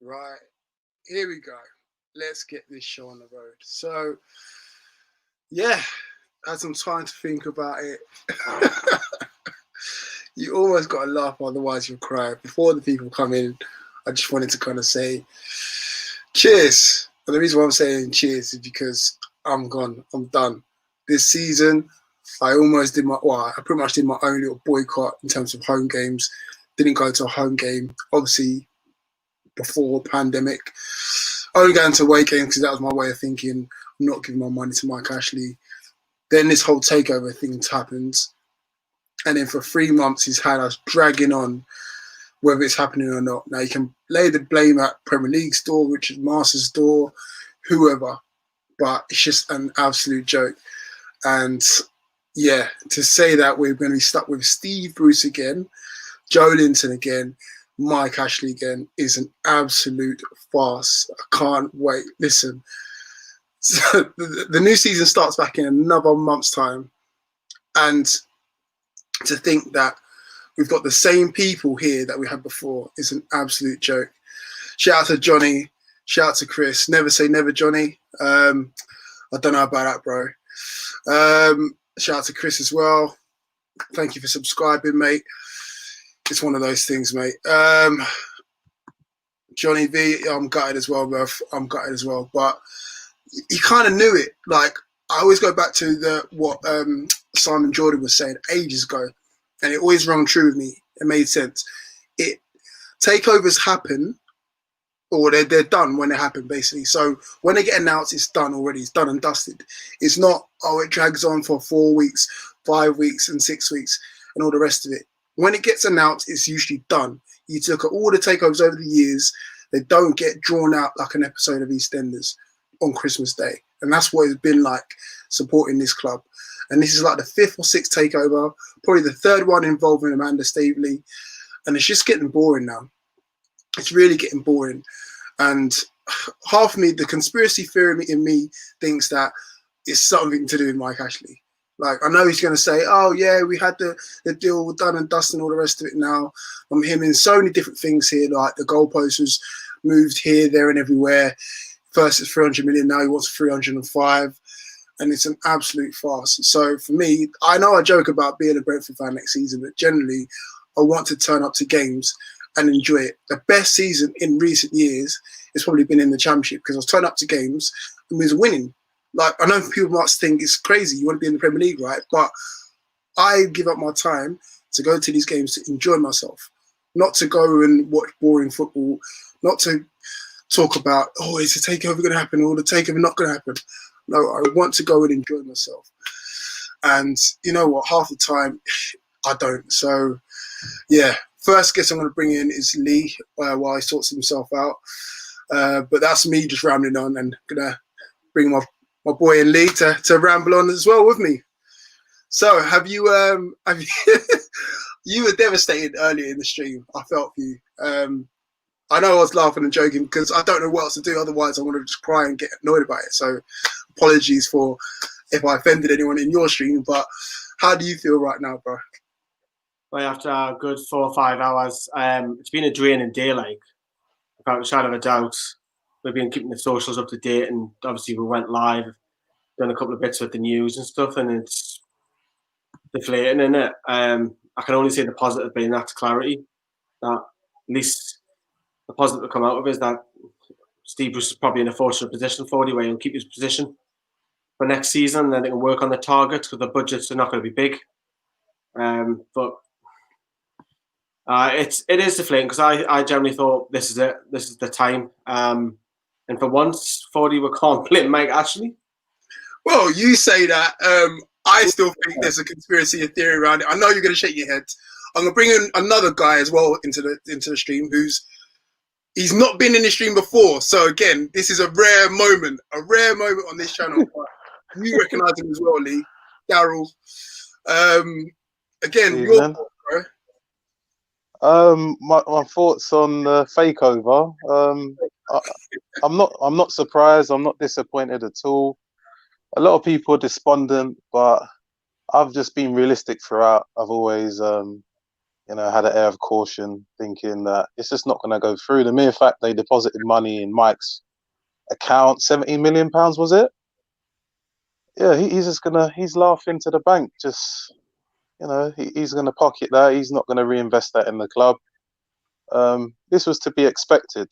Right, here we go. Let's get this show on the road. So, yeah, had some time to think about it. You almost got to laugh, otherwise you'll cry. Before the people come in, I just wanted to kind of say cheers. And the reason why I'm saying cheers is because I'm gone. I'm done. This season, I pretty much did my own little boycott in terms of home games. Didn't go to a home game, obviously, before pandemic. Only going to away games because that was my way of thinking. I'm not giving my money to Mike Ashley. Then this whole takeover thing happens. And then for 3 months, he's had us dragging on whether it's happening or not. Now, you can lay the blame at Premier League's door, Richard Masters' door, whoever. But it's just an absolute joke. And yeah, to say that we're going to be stuck with Steve Bruce again, Joe Linton again, Mike Ashley again is an absolute farce. I can't wait. Listen, so the new season starts back in another month's time. And to think that we've got the same people here that we had before is an absolute joke. Shout out to Johnny. Shout out to Chris. Never say never, Johnny. I don't know about that, bro. Shout out to Chris as well. Thank you for subscribing, mate. It's one of those things, mate. Johnny V, I'm gutted as well, bro. I'm gutted as well. But you kind of knew it. Like, I always go back to what Simon Jordan was saying ages ago, and it always rang true with me. It made sense. Takeovers happen, or they're done when they happen, basically. So when they get announced, it's done already. It's done and dusted. It's not, it drags on for 4 weeks, 5 weeks, and 6 weeks, and all the rest of it. When it gets announced, it's usually done. You look at all the takeovers over the years, they don't get drawn out like an episode of EastEnders on Christmas Day. And that's what it's been like supporting this club. And this is like the 5th or 6th takeover, probably the 3rd one involving Amanda Staveley. And it's just getting boring now. It's really getting boring. And half of me, the conspiracy theory in me thinks that it's something to do with Mike Ashley. Like, I know he's going to say, oh, yeah, we had the deal done and dusted and all the rest of it now. I'm hearing so many different things here, like the goalpost was moved here, there, and everywhere. First it's 300 million, now he wants 305. And it's an absolute farce. So for me, I know I joke about being a Brentford fan next season, but generally I want to turn up to games and enjoy it. The best season in recent years has probably been in the Championship because I was turning up to games and we was winning. Like, I know people might think it's crazy, you want to be in the Premier League, right? But I give up my time to go to these games to enjoy myself, not to go and watch boring football, not to talk about, oh, is the takeover going to happen or the takeover not going to happen? No, I want to go and enjoy myself. And you know what? Half the time, I don't. So, yeah, first guest I'm going to bring in is Lee while he sorts himself out. But that's me just rambling on and going to bring my boy in Lee to ramble on as well with me. So, have you you were devastated earlier in the stream. I felt for you. I know I was laughing and joking because I don't know what else to do. Otherwise, I want to just cry and get annoyed about it. So apologies for if I offended anyone in your stream. But how do you feel right now, bro? Well, after a good 4 or 5 hours, it's been a draining day, like, without a shadow of a doubt. We've been keeping the socials up to date, and obviously we went live, done a couple of bits with the news and stuff, and it's deflating, isn't it? I can only say the positive being that's clarity. That at least the positive to come out of it is that Steve Bruce is probably in a fortunate position for it, where he'll keep his position for next season, and then they can work on the targets because the budgets are not going to be big. But it is deflating because I generally thought this is it. This is the time. And for once, 40 we can't blame Mike Ashley. Well, you say that. I still think there's a conspiracy theory around it. I know you're going to shake your head. I'm going to bring in another guy as well into the stream he's not been in the stream before. So again, this is a rare moment on this channel. You recognise him as well, Lee. Daryl. Again, your thoughts, bro. My thoughts on the takeover. I'm not surprised. I'm not disappointed at all. A lot of people are despondent, but I've just been realistic throughout. I've always, had an air of caution, thinking that it's just not going to go through. The mere fact they deposited money in Mike's account, £17 million, was it? Yeah, he's laughing to the bank. Just, he's going to pocket that. He's not going to reinvest that in the club. This was to be expected.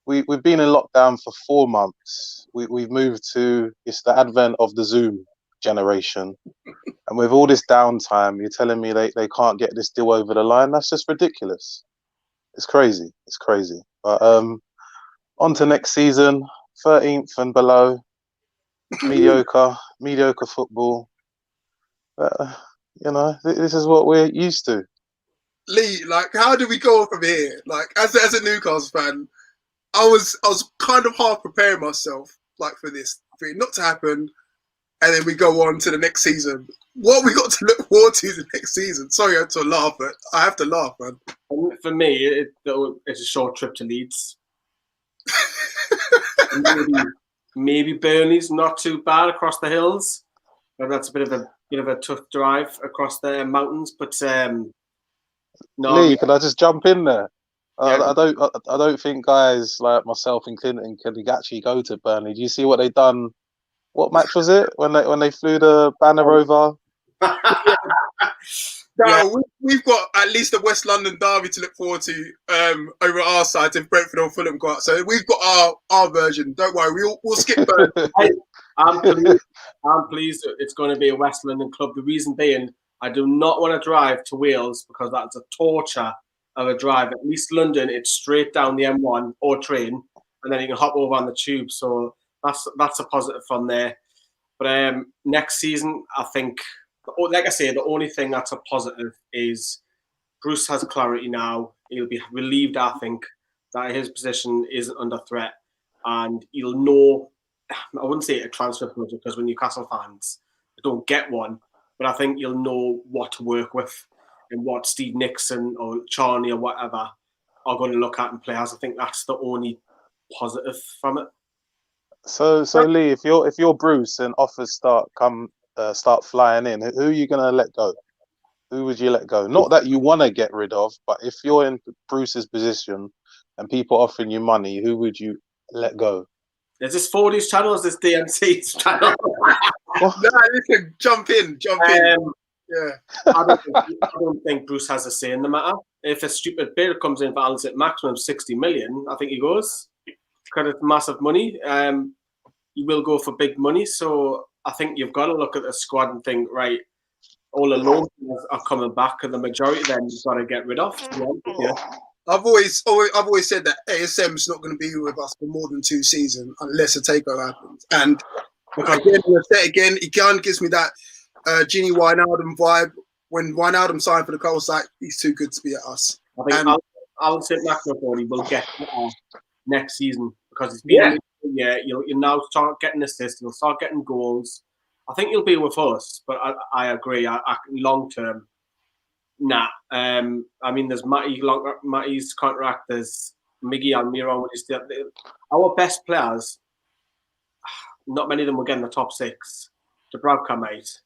We've been in lockdown for 4 months. We've moved to, it's the advent of the Zoom generation. And with all this downtime, you're telling me they can't get this deal over the line? That's just ridiculous. It's crazy. It's crazy. But on to next season, 13th and below, mediocre football. This is what we're used to. Lee, like, how do we go from here? Like, as a Newcastle fan, I was kind of half preparing myself, like, for this, for it not to happen, and then we go on to the next season. What we got to look forward to the next season? Sorry, I have to laugh, but I have to laugh, man. For me, it's a short trip to Leeds. maybe Burnley's not too bad across the hills, but that's a bit of a tough drive across the mountains. But no, Lee, can I just jump in there? I don't think guys like myself and Clinton can actually go to Burnley. Do you see what they done? What match was it when they flew the banner over? No, we've got at least a West London derby to look forward to over our side if Brentford or Fulham go out. So we've got our version. Don't worry, we'll skip Burnley. I'm pleased it's going to be a West London club. The reason being, I do not want to drive to Wales because that's a torture of a drive. At least London, it's straight down the M1 or train, and then you can hop over on the tube. So that's a positive from there. But next season, I think, like I say, the only thing that's a positive is Bruce has clarity now. He'll be relieved, I think, that his position isn't under threat, and he'll know. I wouldn't say a transfer project because we're Newcastle fans, we don't get one. But I think you'll know what to work with and what Steve Nixon or Charney or whatever are going to look at in players. I think that's the only positive from it. So Lee, if you're Bruce and offers start flying in, who are you going to let go? Who would you let go? Not that you want to get rid of, but if you're in Bruce's position and people offering you money, who would you let go? Is this 40s channel or is this DMC's channel? No, listen, jump in. Yeah. I don't think Bruce has a say in the matter. If a stupid bid comes in for Alan at maximum 60 million, I think he goes. Because it's massive money. You will go for big money. So I think you've got to look at the squad and think, right, all the loan are coming back, and the majority of them you've got to get rid of. Yeah. I've always said that ASM's not going to be with us for more than 2 seasons unless a takeover happens. And again, he kind of gives me that Gini Wijnaldum vibe. When Wijnaldum signed for the Coal site, he's too good to be at us. I think Alan McNamara will get next season because it's been you'll now start getting assists, you'll start getting goals. I think he'll be with us, but I agree. Long term, nah. I mean, there's Matty's contract. There's Miggy Almiron. Our best players. Not many of them will get in the top 6. Dubravka, mate,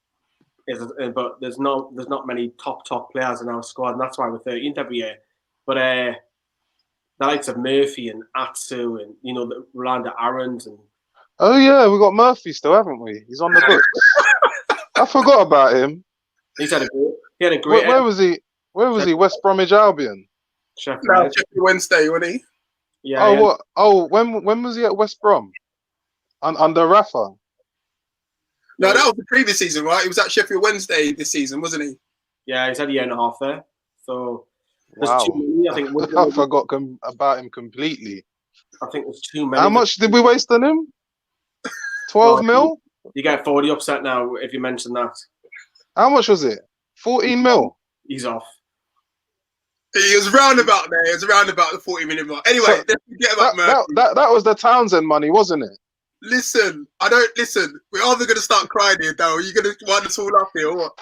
but there's not many top players in our squad, and that's why we're 13th every year. But the likes of Murphy and Atsu and the Rolanda Aarons and oh yeah, we got Murphy still, haven't we? He's on the books. I forgot about him. He had a great. Where was he? Where was he? West Bromwich Albion. Sheffield Wednesday, wasn't he? Yeah. Oh, what? Oh, when was he at West Brom? Under Rafa. No, that was the previous season, right? He was at Sheffield Wednesday this season, wasn't he? Yeah, he's had a year and a half there. So wow. Too many, I think. I forgot about him completely. I think there's too many. How much did we waste on him? 12 mil? You get 40 upset now if you mention that. How much was it? 14 mil? He's off. He was roundabout there. It was around about the 40 million mark. Anyway, let's forget about Murphy. That was the Townsend money, wasn't it? Listen. We're either going to start crying here, Dale. Are you going to wind us all up here or what?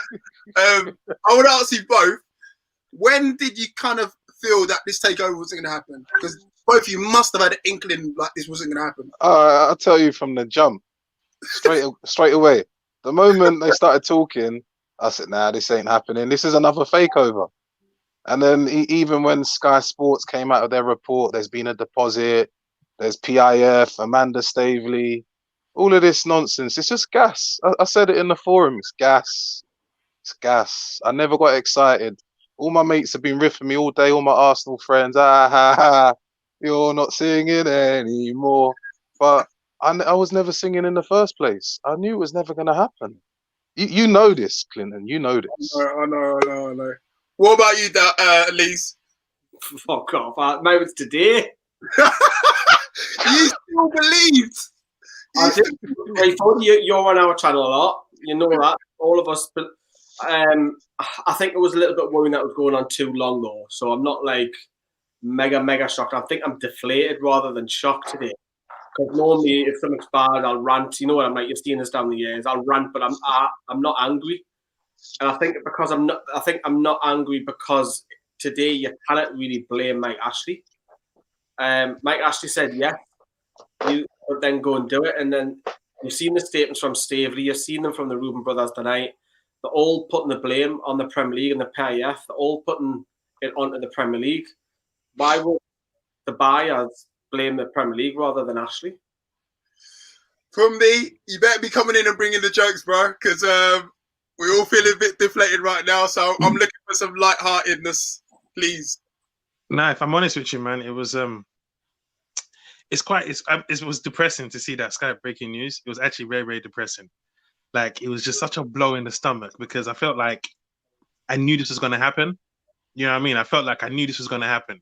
I want to ask you both. When did you kind of feel that this takeover wasn't going to happen? Because both of you must have had an inkling like this wasn't going to happen. I'll tell you from the jump. Straight away. The moment they started talking, I said, nah, this ain't happening. This is another fakeover. And then even when Sky Sports came out of their report, there's been a deposit, there's PIF, Amanda Staveley, all of this nonsense. It's just gas. I said it in the forum. It's gas. It's gas. I never got excited. All my mates have been riffing me all day, all my Arsenal friends. Ah, ha, ha, you're not singing anymore. But I was never singing in the first place. I knew it was never going to happen. You know this, Clinton. You know this. I know. What about you, Elise? Fuck off. Maybe it's today. You still believed? I thought you're on our channel a lot. You know that. All of us. But I think it was a little bit worrying that it was going on too long, though. So I'm not like mega shocked. I think I'm deflated rather than shocked today. Because normally, if something's bad, I'll rant. You know what I'm like. You've seen this down the years. I'll rant, but I'm not angry. And I think because I'm not angry because today you cannot really blame Mike Ashley. Mike Ashley said yes, you would then go and do it, and then you've seen the statements from Staveley, you've seen them from the Reuben brothers tonight. They're all putting the blame on the Premier League and the PIF. They're all putting it onto the Premier League. Why would the buyers blame the Premier League rather than Ashley? From me, you better be coming in and bringing the jokes, bro, because we're all feeling a bit deflated right now. So I'm looking for some lightheartedness, please. Nah, if I'm honest with you, man, it was it was depressing to see that Sky breaking news. It was actually very, very depressing. Like, it was just such a blow in the stomach because I felt like I knew this was going to happen. You know what I mean? I felt like I knew this was going to happen,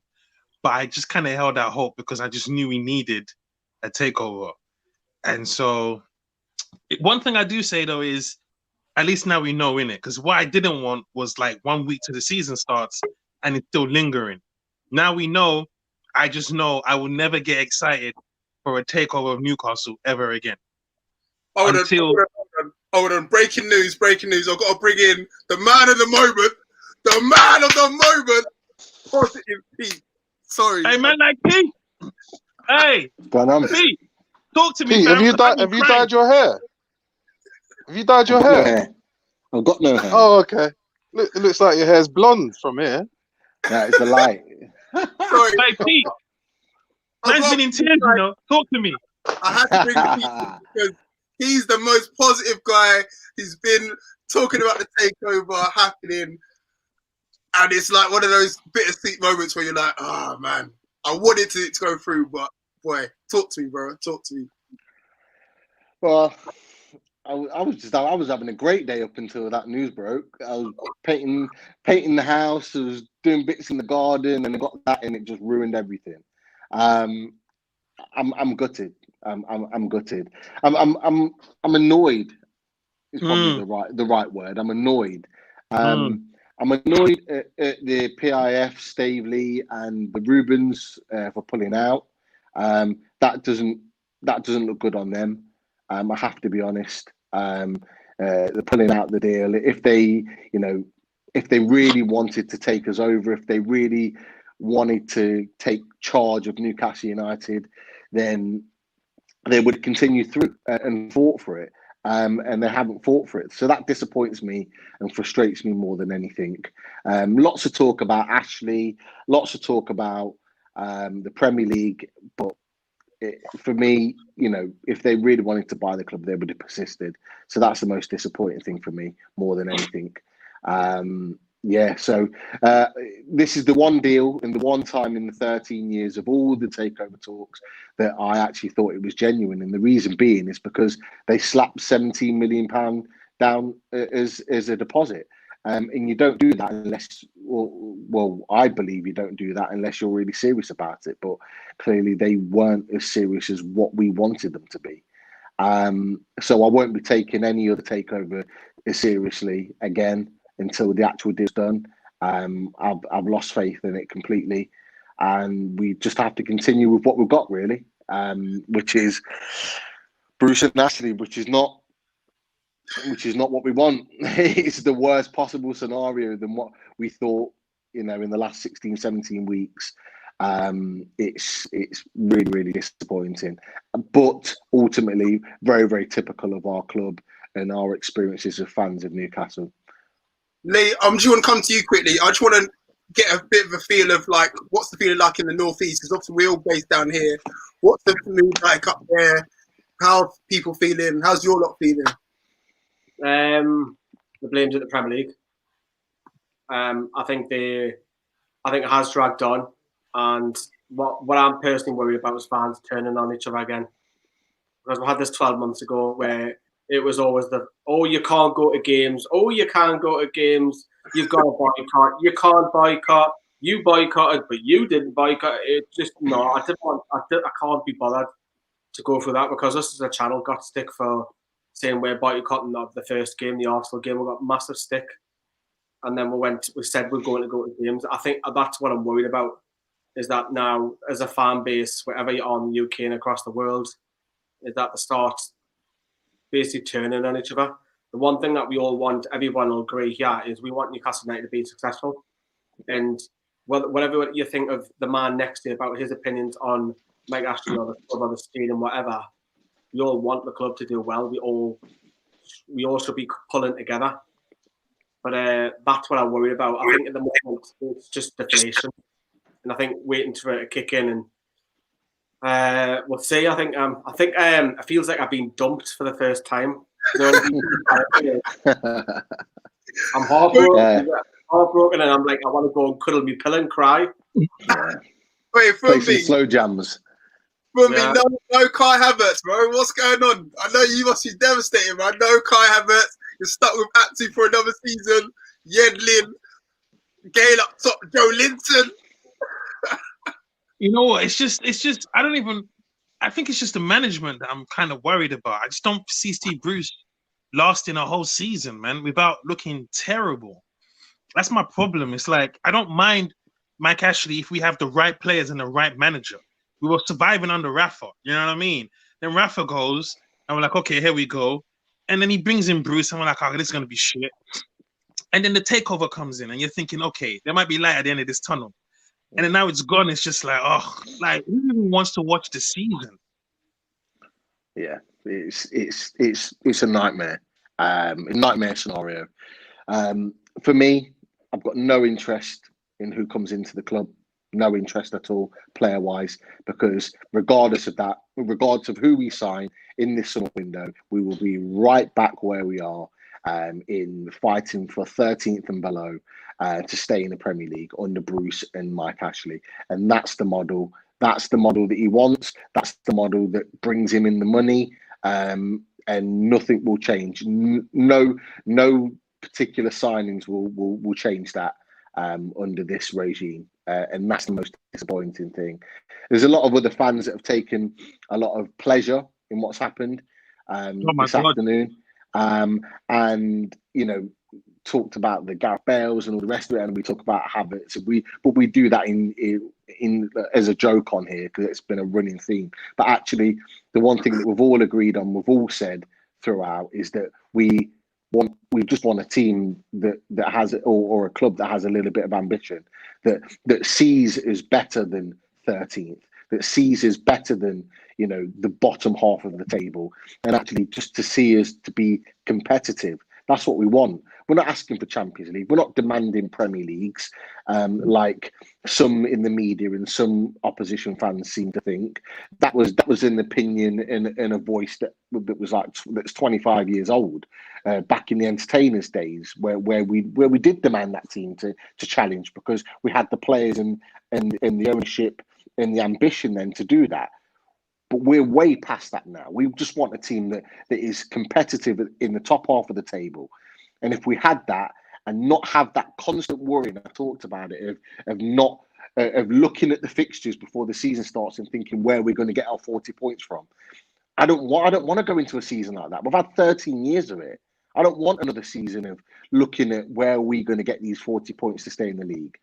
but I just kind of held out hope because I just knew we needed a takeover. And so one thing I do say, though, is at least now we know, innit? Because what I didn't want was like 1 week to the season starts and it's still lingering. Now we know. I just know I will never get excited for a takeover of Newcastle ever again. Hold on. Breaking news. I've got to bring in the man of the moment. The man of the moment. Positive Pete. Sorry. Hey, man, like Pete. Hey, Pete, talk to me. Pete, fam. have you dyed your hair? Have you dyed your hair? I've got no hair. Oh, okay. It looks like your hair's blonde from here. Yeah, it's the light. Sorry. Hey, Pete. Man's been in tears, you know. Talk to me. I had to bring Pete in because he's the most positive guy. He's been talking about the takeover happening. And it's like one of those bittersweet moments where you're like, oh, man, I wanted it to go through, but boy, talk to me, bro. Talk to me. Well, I was having a great day up until that news broke. I was painting the house. I was doing bits in the garden, and I got that, and it just ruined everything. I'm gutted. I'm gutted. I'm annoyed. Is probably the right word. I'm annoyed. I'm annoyed at the PIF, Staveley, and the Reubens for pulling out. That doesn't look good on them. I have to be honest. They're pulling out the deal. If they really wanted to take us over, if they really wanted to take charge of Newcastle United, then they would continue through and fought for it. And they haven't fought for it. So that disappoints me and frustrates me more than anything. Lots of talk about Ashley, lots of talk about the Premier League, but for me, if they really wanted to buy the club, they would have persisted. So that's the most disappointing thing for me, more than anything. So this is the one deal and the one time in the 13 years of all the takeover talks that I actually thought it was genuine. And the reason being is because they slapped £17 million down as a deposit. And you don't do that unless, well, I believe you don't do that unless you're really serious about it. But clearly they weren't as serious as what we wanted them to be. So I won't be taking any other takeover seriously again until the actual deal's done. I've lost faith in it completely. And we just have to continue with what we've got, really, which is Bruce and Ashley, which is not what we want. It's the worst possible scenario than what we thought, in the last 16, 17 weeks. It's really, really disappointing. But ultimately, very, very typical of our club and our experiences as fans of Newcastle. Lee, I just want to come to you quickly. I just want to get a bit of a feel of like what's the feeling like in the northeast? Because obviously we're all based down here. What's the mood like up there? How people feeling? How's your lot feeling? The blame's at the Premier League. I think it has dragged on, and what I'm personally worried about is fans turning on each other again. Because we had this 12 months ago where it was always you can't go to games, you can't go to games, you've got to boycott, you can't boycott, you boycotted, but you didn't boycott. It just, no, I can't be bothered to go through that, because us as a channel got stick for saying we're boycotting the first game, the Arsenal game. We got massive stick, and then we said we're going to go to games. I think that's what I'm worried about, is that now as a fan base, wherever you are in the UK and across the world, is that the start basically turning on each other. The one thing that we all want, everyone will agree here, is we want Newcastle United to be successful. And whatever you think of the man next to you about his opinions on Mike Ashley or the club or the stadium, whatever, we all want the club to do well. We all should be pulling together. But that's what I'm worried about. I think at the moment it's just deflation, and I think waiting for it to kick in, and we'll see. I think it feels like I've been dumped for the first time. You know, I'm heartbroken, and I'm like, I want to go and cuddle my pillow and cry. Yeah. Wait, Play some slow jams. For me, no Kai Havertz, bro. What's going on? I know you must be devastated, man. No Kai Havertz. You're stuck with Atsu for another season. Yedlin, Gale up top, Joe Linton. You know what? It's just. I think it's just the management that I'm kind of worried about. I just don't see Steve Bruce lasting a whole season, man, without looking terrible. That's my problem. It's like, I don't mind Mike Ashley if we have the right players and the right manager. We were surviving under Rafa, you know what I mean? Then Rafa goes, and we're like, okay, here we go. And then he brings in Bruce, and we're like, oh, this is going to be shit. And then the takeover comes in, and you're thinking, okay, there might be light at the end of this tunnel. And then now it's gone. It's just like, oh, like, who even wants to watch the season? Yeah, it's a nightmare. A nightmare scenario. For me, I've got no interest in who comes into the club. No interest at all, player-wise, because regardless of that, regardless of who we sign in this summer window, we will be right back where we are, in fighting for 13th and below, to stay in the Premier League under Bruce and Mike Ashley. And that's the model. That's the model that he wants. That's the model that brings him in the money, and nothing will change. No particular signings will change that under this regime. And that's the most disappointing thing. There's a lot of other fans that have taken a lot of pleasure in what's happened this afternoon, and talked about the Gareth Bales and all the rest of it, and we talk about habits. But we do that in as a joke on here because it's been a running theme. But actually, the one thing that we've all agreed on, we've all said throughout, is that we just want a team that has, or a club that has a little bit of ambition, that sees is better than 13th, that sees is better than the bottom half of the table, and actually just to see us to be competitive. That's what we want. We're not asking for Champions League. We're not demanding Premier Leagues, like some in the media and some opposition fans seem to think. That was an opinion and a voice that's 25 years old, back in the Entertainers days, where we did demand that team to challenge, because we had the players and the ownership and the ambition then to do that. But we're way past that now. We just want a team that is competitive in the top half of the table. And if we had that, and not have that constant worry, and I talked about it, of looking at the fixtures before the season starts and thinking where we're going to get our 40 points from. I don't want to go into a season like that. We've had 13 years of it. I don't want another season of looking at where we're going to get these 40 points to stay in the league.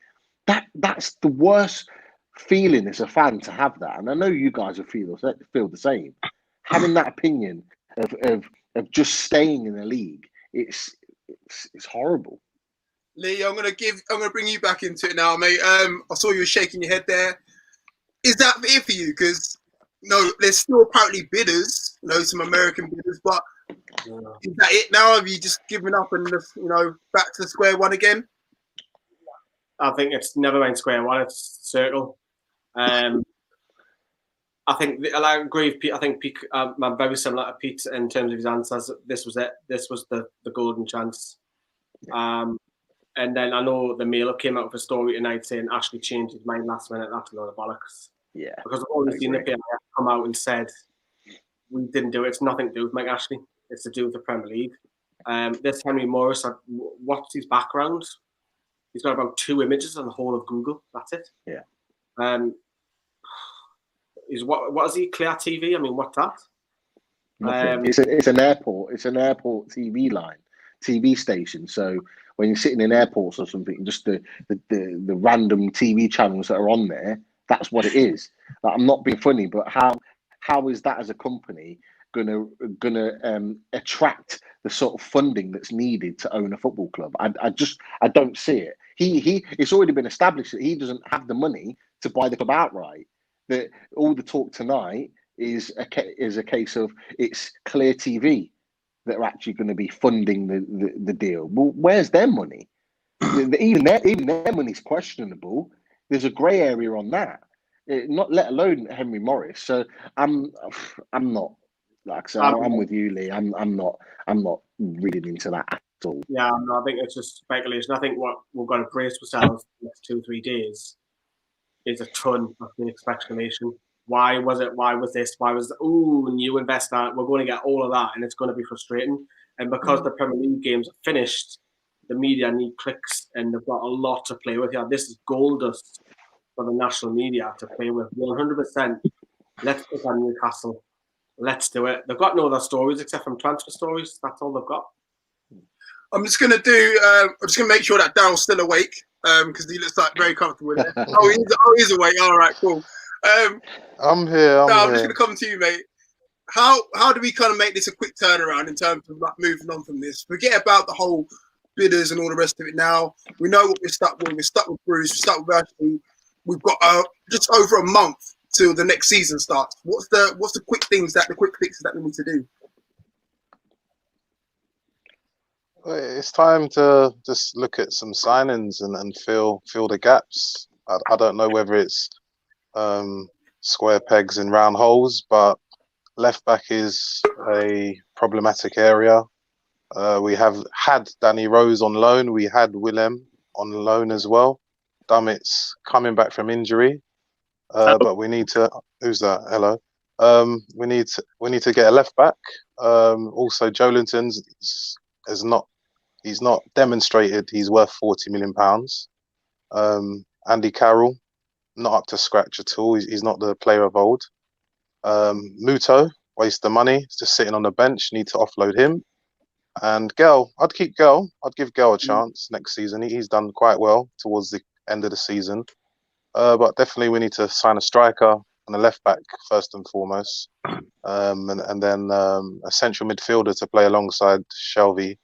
That's the worst feeling as a fan, to have that. And I know you guys will feel the same. Having that opinion of just staying in the league, it's horrible. Lee, I'm gonna bring you back into it now, mate. I saw you shaking your head there. Is that it for you? Because there's still apparently bidders, some American bidders, but is that it now? Have you just given up and just, back to square one again? I think it's never mind square one. It's circle. I think I agree with Pete. I think Pete, I'm very similar to Pete in terms of his answers. This was it. This was the golden chance. And then I know the Mailer came out with a story tonight saying Ashley changed his mind last minute. That's a lot of bollocks. Yeah. Because I've always seen the PLF come out and said we didn't do it. It's nothing to do with Mike Ashley. It's to do with the Premier League. This Henry Morris, what's his background? He's got about 2 images on the whole of Google. That's it. Yeah. Is what is he? Clear TV? I mean, what's that? It's an airport. It's an airport TV line, TV station. So when you're sitting in airports or something, just the random TV channels that are on there, that's what it is. Like, I'm not being funny, but how is that as a company gonna attract the sort of funding that's needed to own a football club? I don't see it. It's already been established that he doesn't have the money to buy the club outright. That all the talk tonight is a case of it's Clear TV that are actually going to be funding the deal. Well, where's their money? Even their money's questionable. There's a grey area on that. Not let alone Henry Morris. So I'm not, like I said, I'm with you, Lee. I'm not reading into that at all. Yeah, no, I think it's just speculation. I think what we've got to brace ourselves for the next 2-3 days is a ton of the explanation. Why was it? Why was this? Why was new investor? We're going to get all of that, and it's going to be frustrating. And because the Premier League games are finished, the media need clicks, and they've got a lot to play with here. This is gold dust for the national media to play with. 100%. Let's put on Newcastle. Let's do it. They've got no other stories except from transfer stories. That's all they've got. I'm just gonna make sure that Daryl's still awake because he looks like very comfortable with it. He's awake. All right, cool. I'm here. I'm just gonna come to you, mate. How do we kind of make this a quick turnaround in terms of like moving on from this? Forget about the whole bidders and all the rest of it. Now we know what we're stuck with. We're stuck with Bruce. We're stuck with Ashley. We've got just over a month till the next season starts. What's the quick fixes that we need to do? It's time to just look at some signings and fill the gaps. I don't know whether it's square pegs in round holes, but left back is a problematic area. We have had Danny Rose on loan. We had Willem on loan as well. Dummett's coming back from injury, but we need to. Who's that? Hello. We need to get a left back. Also, Joelinton's He's not demonstrated he's worth £40 million. Andy Carroll, not up to scratch at all. He's not the player of old. Muto, waste the money. He's just sitting on the bench. Need to offload him. And Gell, I'd keep Gell. I'd give Gell a chance next season. He's done quite well towards the end of the season. But definitely we need to sign a striker and a left back first and foremost. And then a central midfielder to play alongside Shelvey.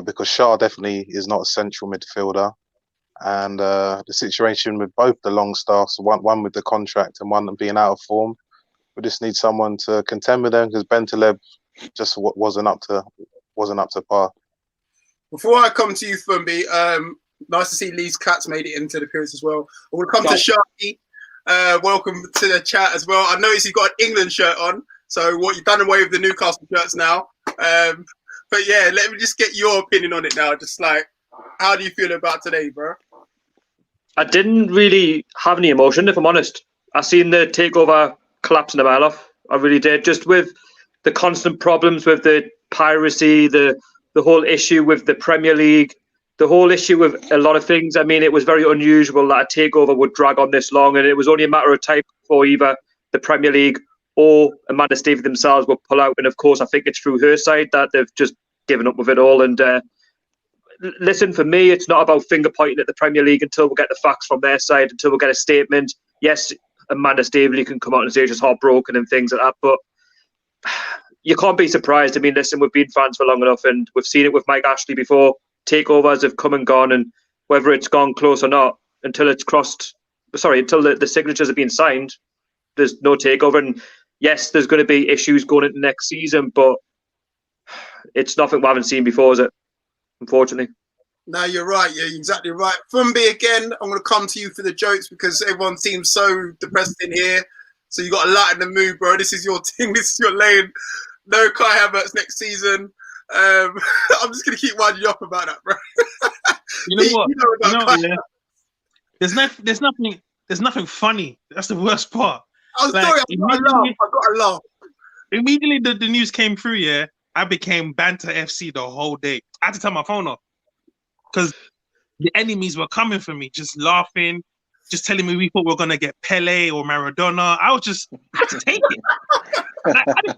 Because Shah definitely is not a central midfielder. And the situation with both the long staffs, one with the contract and one being out of form, we just need someone to contend with them because Bentaleb just wasn't up to par. Before I come to you, Fumbi, nice to see Lee's Cats made it into the appearance as well. I will come to Sharky. Welcome to the chat as well. I noticed you've got an England shirt on, so you've done away with the Newcastle shirts now. But yeah, let me just get your opinion on it now. Just like, how do you feel about today, bro? I didn't really have any emotion, if I'm honest. I seen the Takeover collapsing a mile off. I really did. Just with the constant problems with the piracy, the whole issue with the Premier League, the whole issue with a lot of things. I mean, it was very unusual that a Takeover would drag on this long, and it was only a matter of time before either the Premier League or Amanda Stevie themselves will pull out. And of course, I think it's through her side that they've just given up with it all. And listen, for me, it's not about finger pointing at the Premier League until we get the facts from their side, until we get a statement. Yes, Amanda Staveley can come out and say she's heartbroken and things like that, but you can't be surprised. I mean, listen, we've been fans for long enough, and we've seen it with Mike Ashley before. Takeovers have come and gone, and whether it's gone close or not, until the signatures have been signed, there's no takeover. And yes, there's going to be issues going into next season, but it's nothing we haven't seen before, is it? Unfortunately. No, you're right. Yeah, you're exactly right. Fumbi, again, I'm going to come to you for the jokes because everyone seems so depressed in here. So you got to lighten the mood, bro. This is your team. This is your lane. No Kai Havertz next season. I'm just going to keep winding you up about that, bro. You know what? You know yeah. There's nothing funny. That's the worst part. I'm sorry. I've got to laugh. Immediately the news came through, yeah, I became Banter FC the whole day. I had to turn my phone off because the enemies were coming for me, just laughing, just telling me we thought we were going to get Pele or Maradona. I had to take it.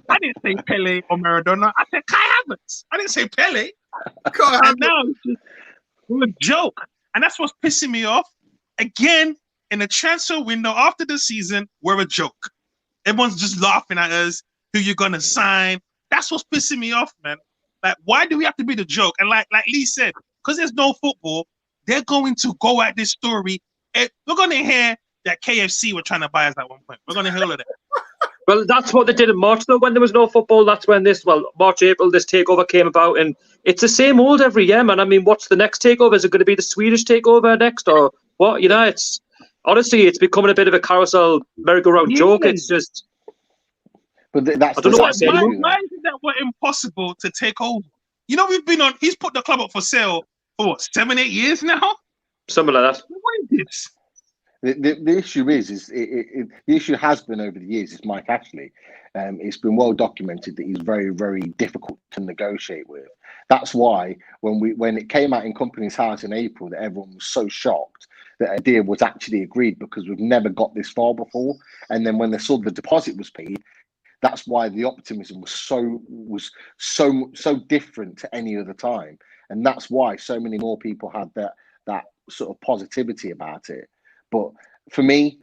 I didn't say Pele or Maradona. I said Kai Havertz. I didn't say Pele. And now it's a joke. And that's what's pissing me off. Again, in the transfer window after the season, we're a joke. Everyone's just laughing at us. Who you're going to sign. That's what's pissing me off, man. Like, why do we have to be the joke? And like Lee said, because there's no football, they're going to go at this story. And we're going to hear that KFC were trying to buy us at one point. We're going to hear all of that. Well, that's what they did in March, though, when there was no football. That's when March, April, this takeover came about. And it's the same old every year, man. I mean, what's the next takeover? Is it going to be the Swedish takeover next? Or what? You know, it's becoming a bit of a carousel merry-go-round joke. It's just... But that's I don't know what to say. Why is it that we're impossible to take over? You know, he's put the club up for sale for what, 7-8 years now? Something like that. What is this? The issue is the issue has been over the years is Mike Ashley. It's been well documented that he's very, very difficult to negotiate with. That's why when it came out in Company's House in April that everyone was so shocked that a deal was actually agreed because we've never got this far before. And then when they saw the deposit was paid, that's why the optimism was so different to any other time, and that's why so many more people had that sort of positivity about it. But for me,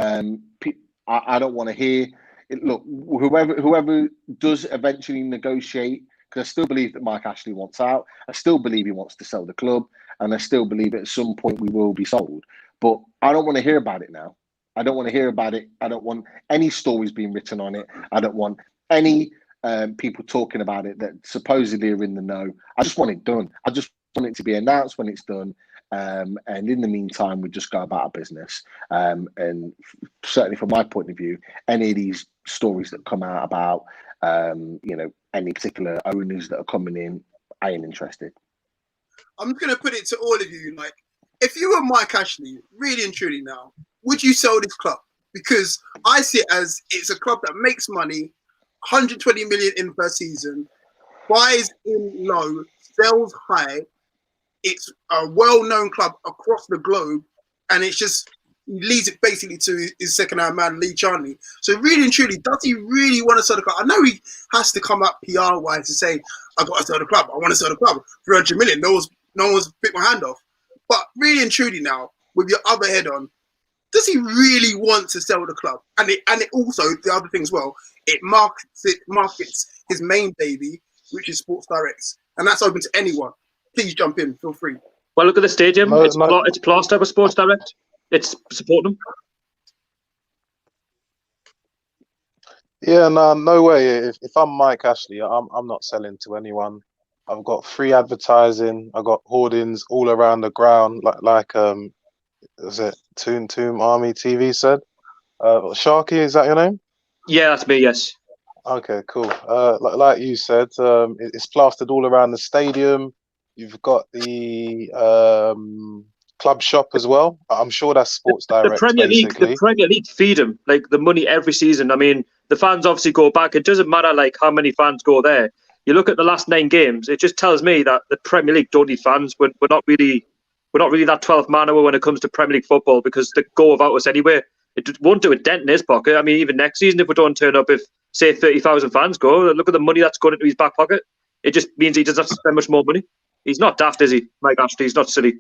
I don't want to hear it. Look, whoever does eventually negotiate, because I still believe that Mike Ashley wants out. I still believe he wants to sell the club, and I still believe at some point we will be sold. But I don't want to hear about it now. I don't want to hear about it. I don't want any stories being written on it. I don't want any people talking about it that supposedly are in the know. I just want it done. I just want it to be announced when it's done. And in the meantime, we just go about our business. And certainly from my point of view, any of these stories that come out about, any particular owners that are coming in, I ain't interested. I'm just going to put it to all of you. Like, if you were Mike Ashley, really and truly now, would you sell this club? Because I see it as it's a club that makes money, 120 million in per season, buys in low, sells high. It's a well-known club across the globe, and it's just he leads it basically to his second-hand man, Lee Charnley. So really and truly, does he really want to sell the club? I know he has to come up PR-wise to say, I got to sell the club. I want to sell the club. 300 million. No one's picked my hand off. But really and truly now, with your other head on, does he really want to sell the club? And it also, the other thing as well, it markets his main baby, which is Sports Direct. And that's open to anyone. Please jump in, feel free. Well, look at the stadium. It's plastered with Sports Direct. It's supporting them. Yeah, no way. If I'm Mike Ashley, I'm not selling to anyone. I've got free advertising. I've got hoardings all around the ground, like was it Toon Army TV said? Sharky, is that your name? Yeah, that's me. Yes. Okay, cool. Like you said, it's plastered all around the stadium. You've got the club shop as well. I'm sure that's Sports Direct. The Premier League feed them like the money every season. I mean, the fans obviously go back. It doesn't matter like how many fans go there. You look at the last 9 games. It just tells me that the Premier League don't need fans. We're not really that 12th man hour when it comes to Premier League football because they go without us anyway. It won't do a dent in his pocket. I mean, even next season, if we don't turn up, if say 30,000 fans go, look at the money that's going into his back pocket. It just means he doesn't have to spend much more money. He's not daft, is he, Mike Ashley? He's not silly.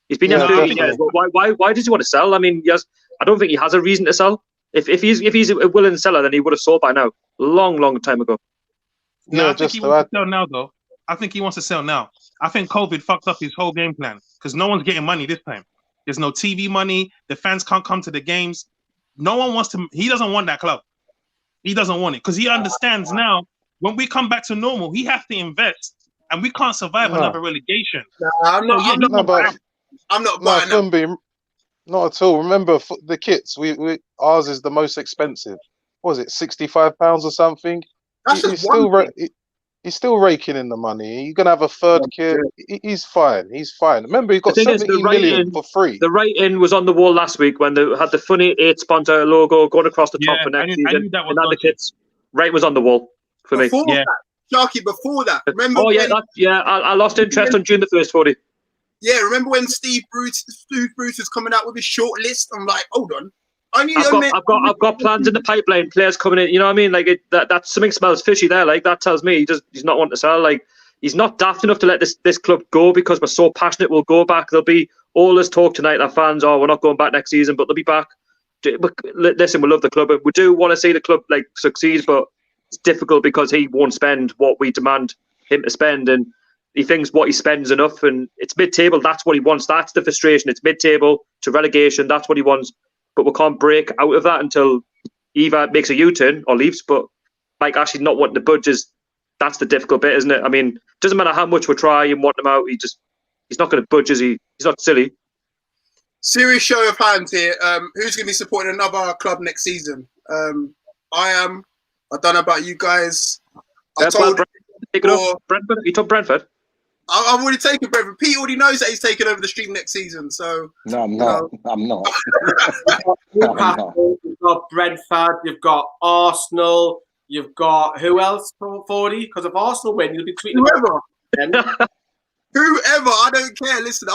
He's been here 30 years. Why does he want to sell? I mean, I don't think he has a reason to sell. If he's a willing seller, then he would have sold by now, long time ago. No, I think he wants to sell now, though. I think he wants to sell now. I think COVID fucked up his whole game plan because no one's getting money this time. There's no TV money. The fans can't come to the games. No one wants to. He doesn't want that club. He doesn't want it because he understands now when we come back to normal, he has to invest and we can't survive No. another relegation. I'm not. I'm No, not. but I'm not no, buying that. Fumbi, not at all. Remember the kits. We ours is the most expensive. What was it, £65 or something? That's He's just one still thing. he's still raking in the money. You're gonna have a third kit. He's fine. He's fine. Remember, he The got thing is, 70 million for free. the writing was on the wall last week when they had the funny 8 sponsor logo going across the top Yeah, for next I season. knew that was And then the dodgy. kits. Right was on the wall for me. Before Yeah. that, Sharky. Before that, remember Oh, yeah, when? I lost interest on June the 1st, 40. Yeah, remember when Steve Bruce was coming out with his short list? I'm like, hold on. I knew. I've got plans in the pipeline, players coming in. You know what I mean? Like that something smells fishy there. Like that tells me he's not wanting to sell. Like he's not daft enough to let this club go because we're so passionate. We'll go back. There'll be all this talk tonight. Our fans, we're not going back next season, but they'll be back. Listen, we love the club, and we do want to see the club like succeed, but it's difficult because he won't spend what we demand him to spend, and he thinks what he spends enough, and it's mid-table. That's what he wants. That's the frustration. It's mid-table to relegation. That's what he wants. But we can't break out of that until either makes a U-turn or leaves. But like actually not wanting to budge that's the difficult bit, isn't it? I mean, it doesn't matter how much we try and want him out. He's not going to budge, is he? He's not silly. Serious show of hands here. Who's going to be supporting another club next season? I am. I don't know about you guys. I told Brentford. He took Brentford. I've already taken Brentford. Pete already knows that he's taking over the stream next season. So No, I'm not. I'm not. Newcastle, you've got Brentford, you've got Arsenal, you've got who else for 40? Because if Arsenal win, you'll be tweeting whoever. Whoever, I don't care. Listen,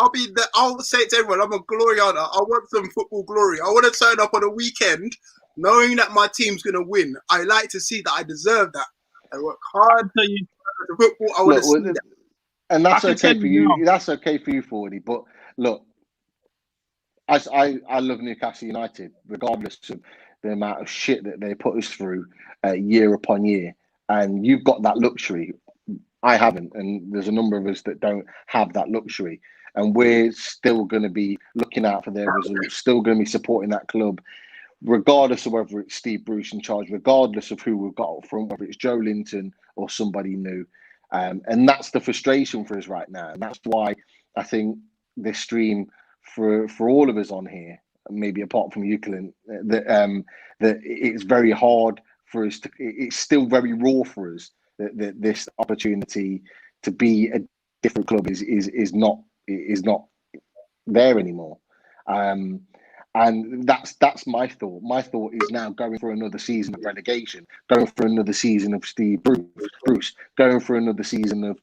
I'll say it to everyone. I'm a glory hunter. I want some football glory. I want to turn up on a weekend knowing that my team's going to win. I like to see that. I deserve that. I work hard. Football, I want to see that. And that's okay for you. That's okay for you, 40. But look, I love Newcastle United, regardless of the amount of shit that they put us through year upon year. And you've got that luxury. I haven't, and there's a number of us that don't have that luxury. And we're still going to be looking out for their results, still going to be supporting that club, regardless of whether it's Steve Bruce in charge, regardless of who we've got up front, whether it's Joe Linton or somebody new. And that's the frustration for us right now. And that's why I think this stream, for all of us on here, maybe apart from you, Clint, that it's very hard for us to, it's still very raw for us that this opportunity to be a different club is not there anymore. And that's my thought. My thought is now going for another season of relegation, going for another season of Steve Bruce, going for another season of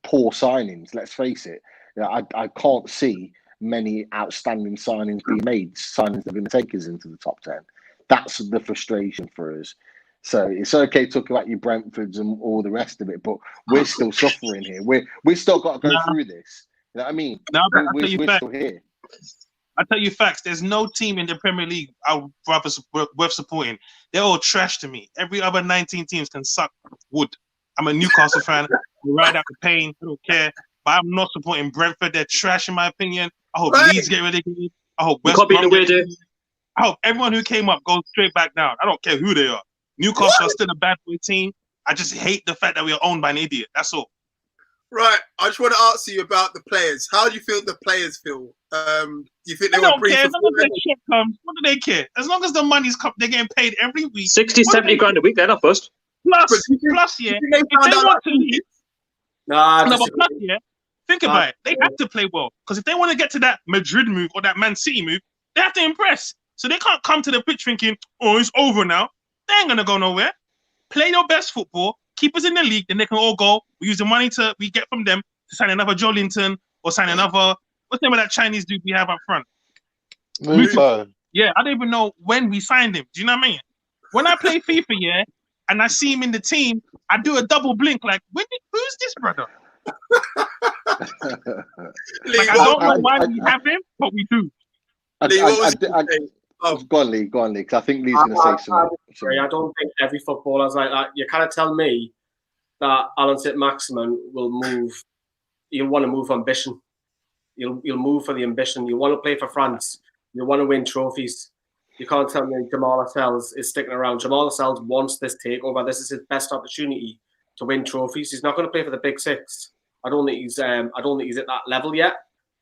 poor signings. Let's face it. I can't see many outstanding signings being made. Signings that are going to take us into the top 10. That's the frustration for us. So it's okay to talk about your Brentfords and all the rest of it, but we're still suffering here. We still got to go through this. You know what I mean? We're still here. I tell you facts. There's no team in the Premier League I'd rather worth supporting. They're all trash to me. Every other 19 teams can suck wood. I'm a Newcastle fan. I ride out the pain. I don't care. But I'm not supporting Brentford. They're trash in my opinion. I hope Leeds get relegated. I hope West Brom get relegated. I hope everyone who came up goes straight back down. I don't care who they are. Newcastle are still a bad boy team. I just hate the fact that we are owned by an idiot. That's all. Right. I just want to ask you about the players. How do you feel the players feel? Do you think they don't were care. As long as their shit comes, what do they care? As long as the money's come, they're getting paid every week. 60, 70 grand a week, they're not bust. Plus, yeah. If they want to leave, think about it. They have to play well. Because if they want to get to that Madrid move or that Man City move, they have to impress. So they can't come to the pitch thinking, it's over now. They ain't going to go nowhere. Play your best football. Keep us in the league. Then they can all go. We use the money we get from them to sign another Joe Linton or sign another, what's the name of that Chinese dude we have up front? Yeah, I don't even know when we signed him. Do you know what I mean? When I play FIFA, and I see him in the team, I do a double blink like, who's this brother? I don't know why we have him, but we do. Go on, Lee, because I think Lee's going to say something. I don't think every footballer's like that. You kind of tell me that Alan St-Maximin will move. You'll want to move ambition. You'll move for the ambition. You want to play for France. You want to win trophies. You can't tell me Jamal Lascelles is sticking around. Jamal Lascelles wants this takeover. This is his best opportunity to win trophies. He's not going to play for the big six. I don't think he's at that level yet.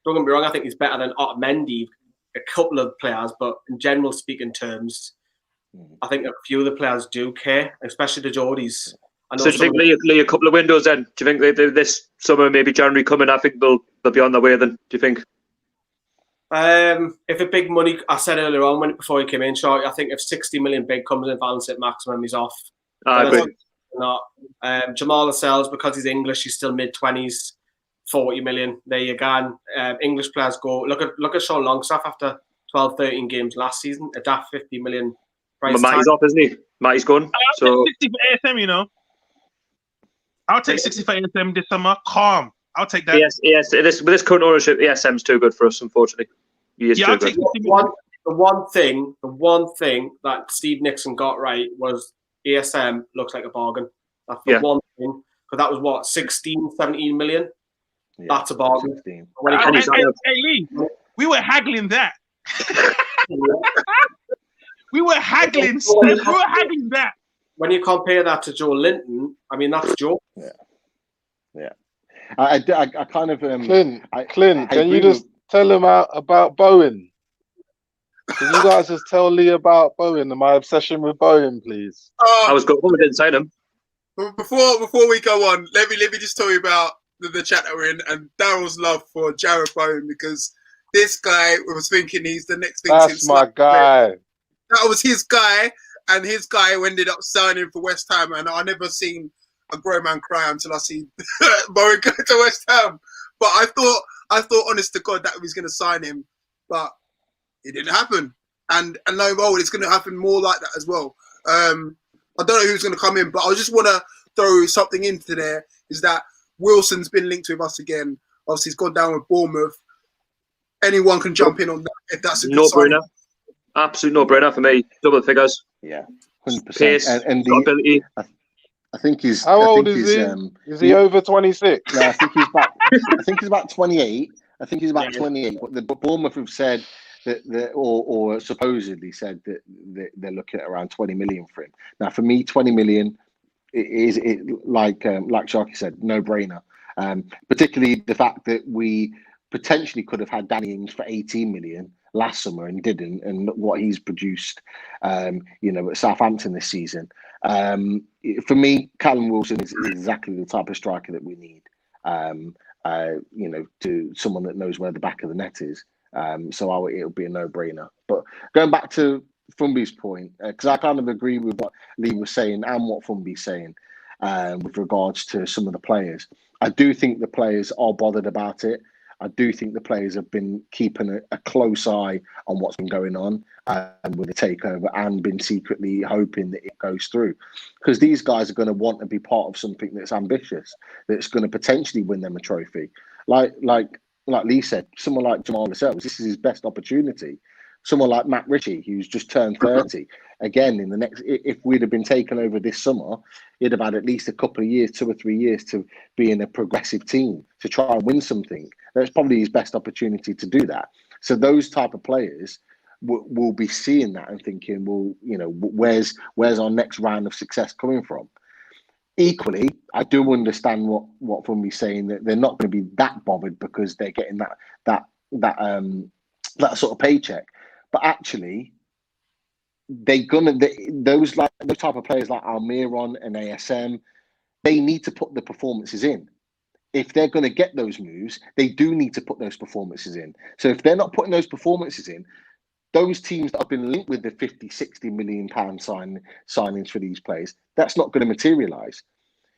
Don't get me wrong. I think he's better than Otamendi, a couple of players, but in general speaking terms, I think a few of the players do care, especially the Geordies. So do you think Lee, a couple of windows then? Do you think this summer, maybe January coming, I think they'll be on their way then? Do you think? If a big money, I said earlier on before he came in, short, I think if 60 million big comes in balance at maximum, he's off. I agree. Not Jamal Lascelles, because he's English, he's still mid-20s, 40 million. There you go. English players go. Look at Sean Longstaff after 12, 13 games last season. A daft 50 million price But Matty's off, isn't he? Matty's gone. I'll take 60 for ASM, you know. I'll take 60 for ASM this summer. Calm. I'll take that. Yes. With this current ownership, ASM's too good for us, unfortunately. I'll take 60 million. The one thing that Steve Nixon got right was ASM looks like a bargain. That's the one thing. Because that was what, 16, 17 million? Yeah, that's a bargain. Hey, Lee, we were haggling that. We were haggling that. When you compare that to Joe Linton, I mean, that's Joe. Yeah. I kind of Clint, can you just tell him about Bowen? Can you guys just tell Lee about Bowen and my obsession with Bowen, please? I was going to inside him. Before we go on, let me just tell you about the chat that we're in and Daryl's love for Jared Bowen, because this guy was thinking he's the next thing. That's my guy. That was his guy, and his guy ended up signing for West Ham, and I never seen a grown man cry until I see Bowen go to West Ham. But I thought, honest to God, that he was going to sign him, but it didn't happen. And lo and behold, it's going to happen more like that as well. I don't know who's going to come in, but I just want to throw something into there. Is that Wilson's been linked with us again? Obviously, he's gone down with Bournemouth. Anyone can jump in on that if that's a good no-brainer. Absolute no-brainer for me. Double figures. Yeah, 100%. Pace, and the ability. I think he's. How old is he? Is he over 26? No, I think he's about. I think he's about 28. I think he's about 28. But the Bournemouth have said that, or supposedly said that they're looking at around 20 million for him. Now, for me, 20 million is like Sharky said, no-brainer. Particularly the fact that we potentially could have had Danny Ings for 18 million last summer and didn't, and look what he's produced, at Southampton this season. For me, Callum Wilson is exactly the type of striker that we need. To someone that knows where the back of the net is. So it'll be a no-brainer. But going back to Fumbi's point, because I kind of agree with what Lee was saying and what Fumbi's saying with regards to some of the players. I do think the players are bothered about it. I do think the players have been keeping a close eye on what's been going on with the takeover and been secretly hoping that it goes through. Because these guys are going to want to be part of something that's ambitious, that's going to potentially win them a trophy. Like Lee said, someone like Jamal Lascelles, this is his best opportunity. Someone like Matt Ritchie, who's just turned 30. Again, if we'd have been taken over this summer, he'd have had at least a couple of years, 2 or 3 years, to be in a progressive team to try and win something. That's probably his best opportunity to do that. So those type of players will be seeing that and thinking, well, where's our next round of success coming from? Equally, I do understand what Fumbi's saying, that they're not going to be that bothered because they're getting that sort of paycheck. But actually, those type of players like Almiron and ASM, they need to put the performances in. If they're going to get those moves, they do need to put those performances in. So if they're not putting those performances in, those teams that have been linked with the 50, 60 million pound signings for these players, that's not going to materialise.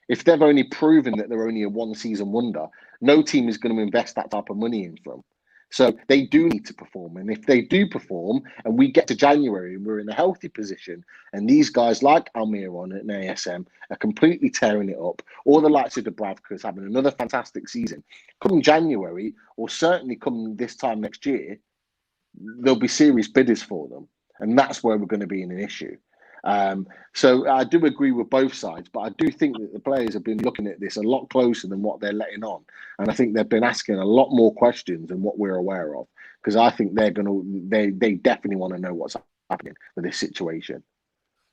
If they've only proven that they're only a one-season wonder, no team is going to invest that type of money in them. So they do need to perform. And if they do perform and we get to January and we're in a healthy position and these guys like Almiron and ASM are completely tearing it up, or the likes of Dubravka's having another fantastic season, come January, or certainly come this time next year, there'll be serious bidders for them. And that's where we're going to be in an issue. So I do agree with both sides, but I do think that the players have been looking at this a lot closer than what they're letting on. And I think they've been asking a lot more questions than what we're aware of, because I think they definitely want to know what's happening with this situation.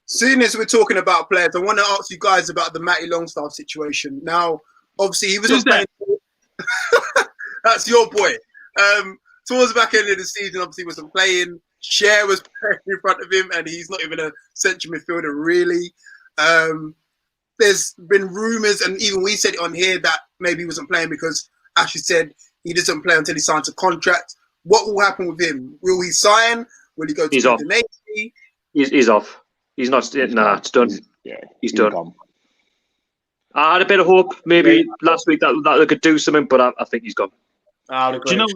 Soon as we're talking about players, I want to ask you guys about the Matty Longstaff situation. Now, obviously, he wasn't playing. That's your boy. Towards the back end of the season, obviously, he wasn't playing. Cher was playing in front of him, and he's not even a central midfielder, really. There's been rumours, and even we said it on here, that maybe he wasn't playing because Ashley said he doesn't play until he signs a contract. What will happen with him? Will he sign? Will he go to the Navy? He's off. He's not. Nah, it's done. He's done. Gone. I had a bit of hope maybe last week that they could do something, but I think he's gone. Do you know?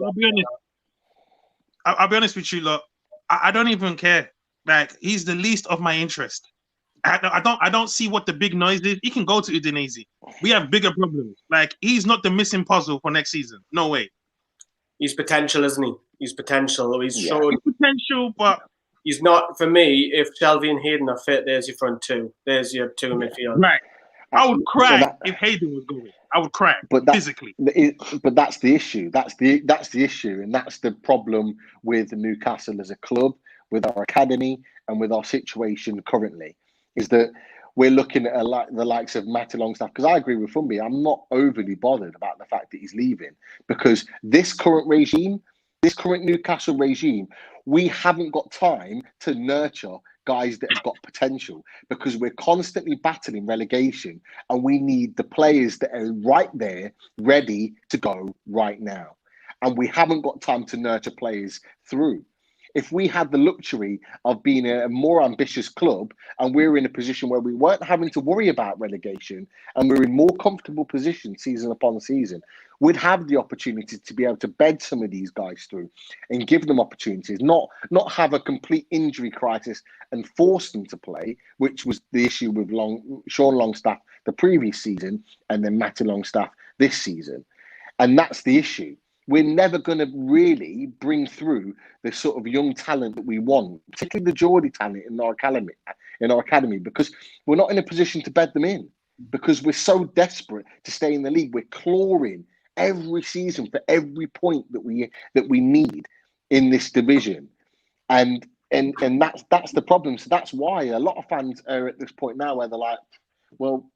I'll be honest with you, look. I don't even care. Like, he's the least of my interest. I don't see what the big noise is. He can go to Udinese. We have bigger problems. Like, he's not the missing puzzle for next season. No way. He's potential, isn't he? He's potential. He's showing potential, but he's not. For me, if Shelby and Hayden are fit, there's your front two. There's your two in midfield. Right. I would cry if Hayden was going. I would cry physically. But that's the issue. That's the issue, and that's the problem with Newcastle as a club, with our academy, and with our situation currently. Is that we're looking at the likes of Matty Longstaff, because I agree with Fumbi. I'm not overly bothered about the fact that he's leaving, because this current Newcastle regime, we haven't got time to nurture guys that have got potential, because we're constantly battling relegation, and we need the players that are right there, ready to go right now. And we haven't got time to nurture players through. If we had the luxury of being a more ambitious club, and we're in a position where we weren't having to worry about relegation, and we're in more comfortable position season upon season, we'd have the opportunity to be able to bed some of these guys through and give them opportunities, not have a complete injury crisis and force them to play, which was the issue with Sean Longstaff the previous season, and then Matty Longstaff this season. And that's the issue. We're never going to really bring through the sort of young talent that we want, particularly the Geordie talent in our academy, because we're not in a position to bed them in, because we're so desperate to stay in the league. We're clawing every season for every point that we need in this division, and that's the problem. So that's why a lot of fans are at this point now where they're like, well,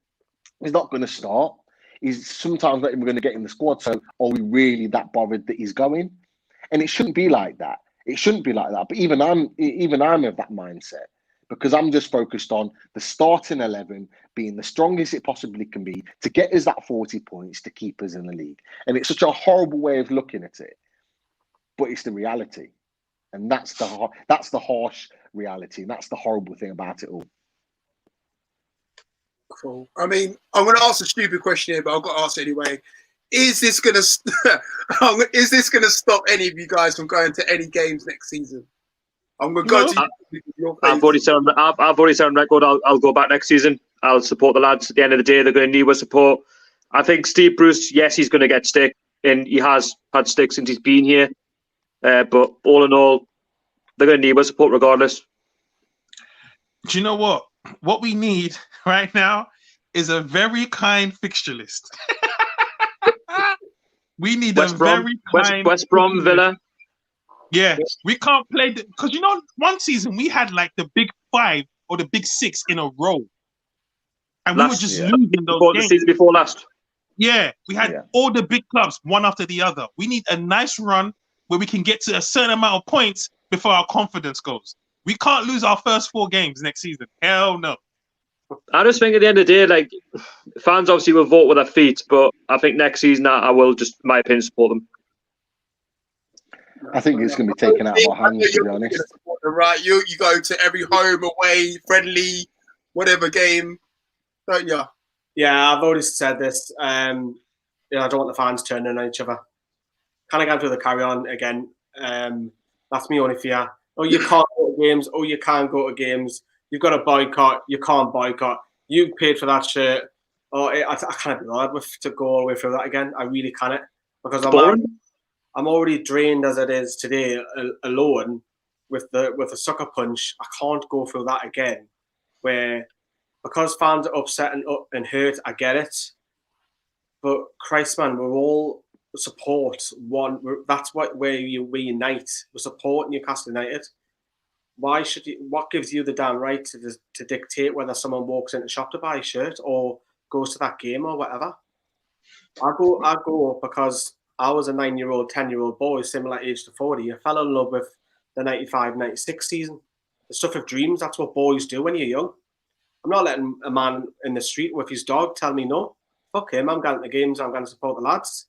he's not going to start. He's sometimes not even going to get in the squad. So are we really that bothered that he's going? And it shouldn't be like that. It shouldn't be like that. But even I'm of that mindset, because I'm just focused on the starting 11 being the strongest it possibly can be to get us that 40 points to keep us in the league. And it's such a horrible way of looking at it, but it's the reality. And that's the harsh reality. And that's the horrible thing about it all. Cool. I mean, I'm going to ask a stupid question here, but I've got to ask it anyway. Is this going to stop any of you guys from going to any games next season? I'm going to go to your place. I've already said on record I'll go back next season. I'll support the lads. At the end of the day, they're going to need our support. I think Steve Bruce, yes, he's going to get stick, and he has had stick since he's been here. But all in all, they're going to need our support regardless. Do you know what? What we need right now is a very kind fixture list. We need West Brom, West Brom, Villa. Yeah, we can't play because one season we had like the big 5 or the big 6 in a row, and we were just losing those games. The season before last. Yeah, we had all the big clubs one after the other. We need a nice run where we can get to a certain amount of points before our confidence goes. We can't lose our first 4 games next season. Hell no. I just think at the end of the day, like, fans obviously will vote with their feet, but I think next season I will just, in my opinion, support them. I think it's going to be taken out of our hands, to be honest. Right, you go to every home, away, friendly, whatever game, don't you? Yeah, I've already said this. I don't want the fans turning on each other. Kind of going through the carry on again. That's my only fear. Oh, you can't go to games. Oh, you can't go to games. You've got to boycott. You can't boycott. You paid for that shirt. Oh, I can't be bothered to go all the way through that again. I really can't, because I'm already drained as it is today alone with the sucker punch. I can't go through that again. Because fans are upset and hurt, I get it. But Christ, man, we're all support one. That's where we unite. We support Newcastle United. why should you? What gives you the damn right to dictate whether someone walks into the shop to buy a shirt or goes to that game or whatever? I go because I was a 9-year-old, 10-year-old boy, similar age to 40. I fell in love with the 95, 96 season. The stuff of dreams. That's what boys do when you're young. I'm not letting a man in the street with his dog tell me no. Fuck him. I'm going to the games. I'm going to support the lads.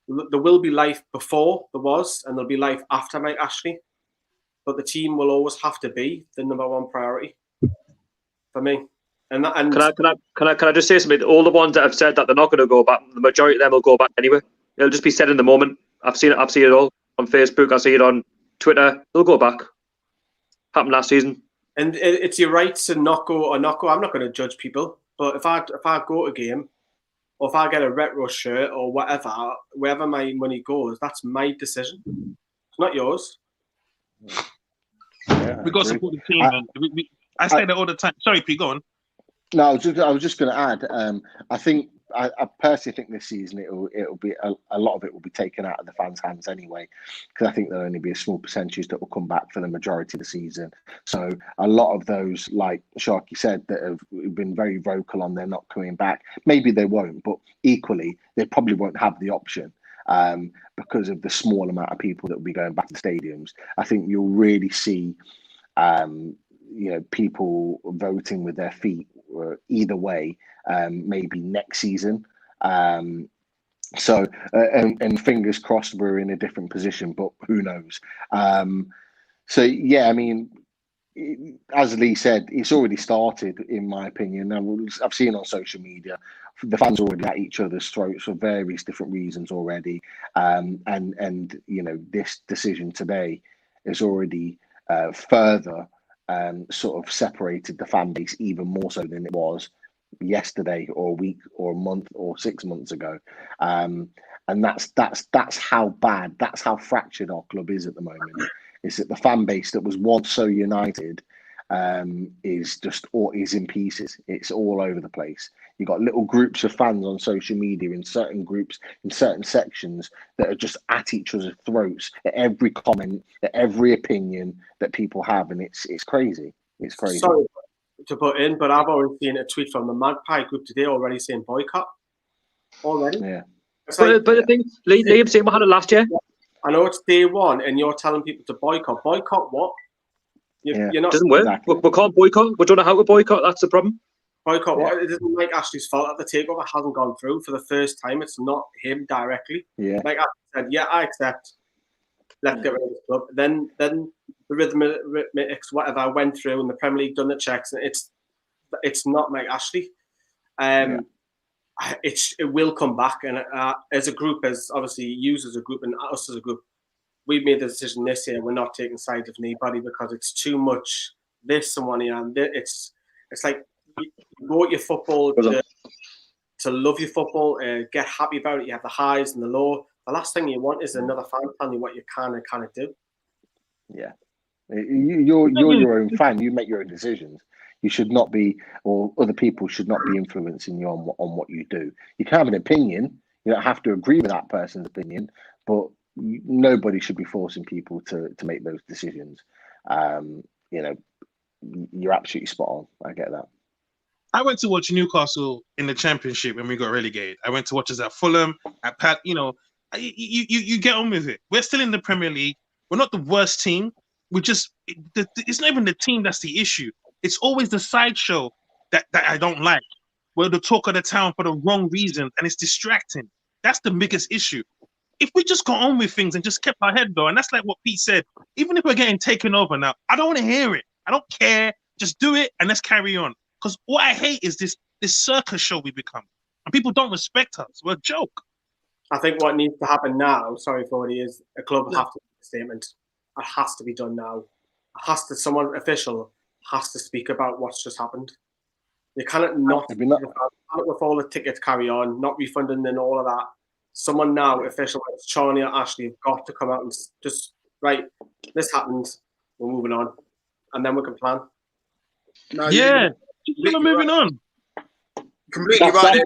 There will be life before there was, and there'll be life after Mike Ashley. But the team will always have to be the number one priority for me. And Can I just say something? All the ones that have said that they're not going to go back, the majority of them will go back anyway. It'll just be said in the moment. I've seen it all on Facebook. I see it on Twitter. They'll go back. Happened last season. And it's your right to not go or not go. I'm not going to judge people, but if I go to a game, or if I get a retro shirt or whatever, wherever my money goes, that's my decision. It's not yours. Yeah, We got to support the team, man. I say that all the time. Sorry, Pete, go on. No, I was just going to add. I personally think this season it'll be a lot of it will be taken out of the fans' hands anyway, because I think there'll only be a small percentage that will come back for the majority of the season. So a lot of those, like Sharky said, that have been very vocal on they're not coming back. Maybe they won't, but equally they probably won't have the option because of the small amount of people that will be going back to the stadiums. I think you'll really see. People voting with their feet either way, maybe next season. And fingers crossed we're in a different position, but who knows? So yeah, I mean, as Lee said, it's already started, in my opinion. And I've seen on social media, the fans are already at each other's throats for various different reasons already. And this decision today is already further sort of separated the fan base even more so than it was yesterday or a week or a month or 6 months ago. And that's how bad, that's how fractured our club is at the moment. Is that the fan base that was once so united is in pieces. It's all over the place. You've got little groups of fans on social media in certain groups, in certain sections, that are just at each other's throats at every comment, at every opinion that people have, and it's crazy. It's crazy. Sorry to put in, but I've already seen a tweet from the Magpie group today already saying boycott. Already. Yeah. But the thing, Liam saying we had it last year. I know it's day one, and you're telling people to boycott. Boycott what? You're not. It doesn't work. Exactly. We can't boycott. We don't know how to boycott. That's the problem. Boycott what? It isn't Mike Ashley's fault that the takeover hasn't gone through for the first time. It's not him directly. Yeah. Mike Ashley said, "Yeah, I accept. Let's get rid of this club." Then the rhythmics, whatever, went through, and the Premier League done the checks, and it's not Mike Ashley. It will come back, and as a group, as obviously you as a group and us as a group, we've made the decision this year. We're not taking sides of anybody because it's too much this and one year, and it's like you go at your football to love your football, get happy about it. You have the highs and the low. The last thing you want is another fan telling you what you can and cannot do. Yeah, you're your own fan. You make your own decisions. You should not be, or other people should not be influencing you on what you do. You can have an opinion. You don't have to agree with that person's opinion, but nobody should be forcing people to make those decisions. You're absolutely spot on. I get that. I went to watch Newcastle in the Championship when we got relegated. I went to watch us at Fulham, at Pat. You get on with it. We're still in the Premier League. We're not the worst team. It's not even the team that's the issue. It's always the sideshow that I don't like. We're the talk of the town for the wrong reasons, and it's distracting. That's the biggest issue. If we just got on with things and just kept our head though, and that's like what Pete said, even if we're getting taken over now, I don't want to hear it. I don't care. Just do it and let's carry on. Because what I hate is this circus show we become. And people don't respect us. We're a joke. I think what needs to happen now, sorry for it, is a club have to make a statement. It has to be done now. Someone official has to speak about what's just happened. They cannot not with all the tickets carry on, not refunding and all of that. Someone now, official, like Charlie or Ashley, have got to come out and just, right, this happened, we're moving on. And then we can plan. No, yeah, we're moving on. Completely right.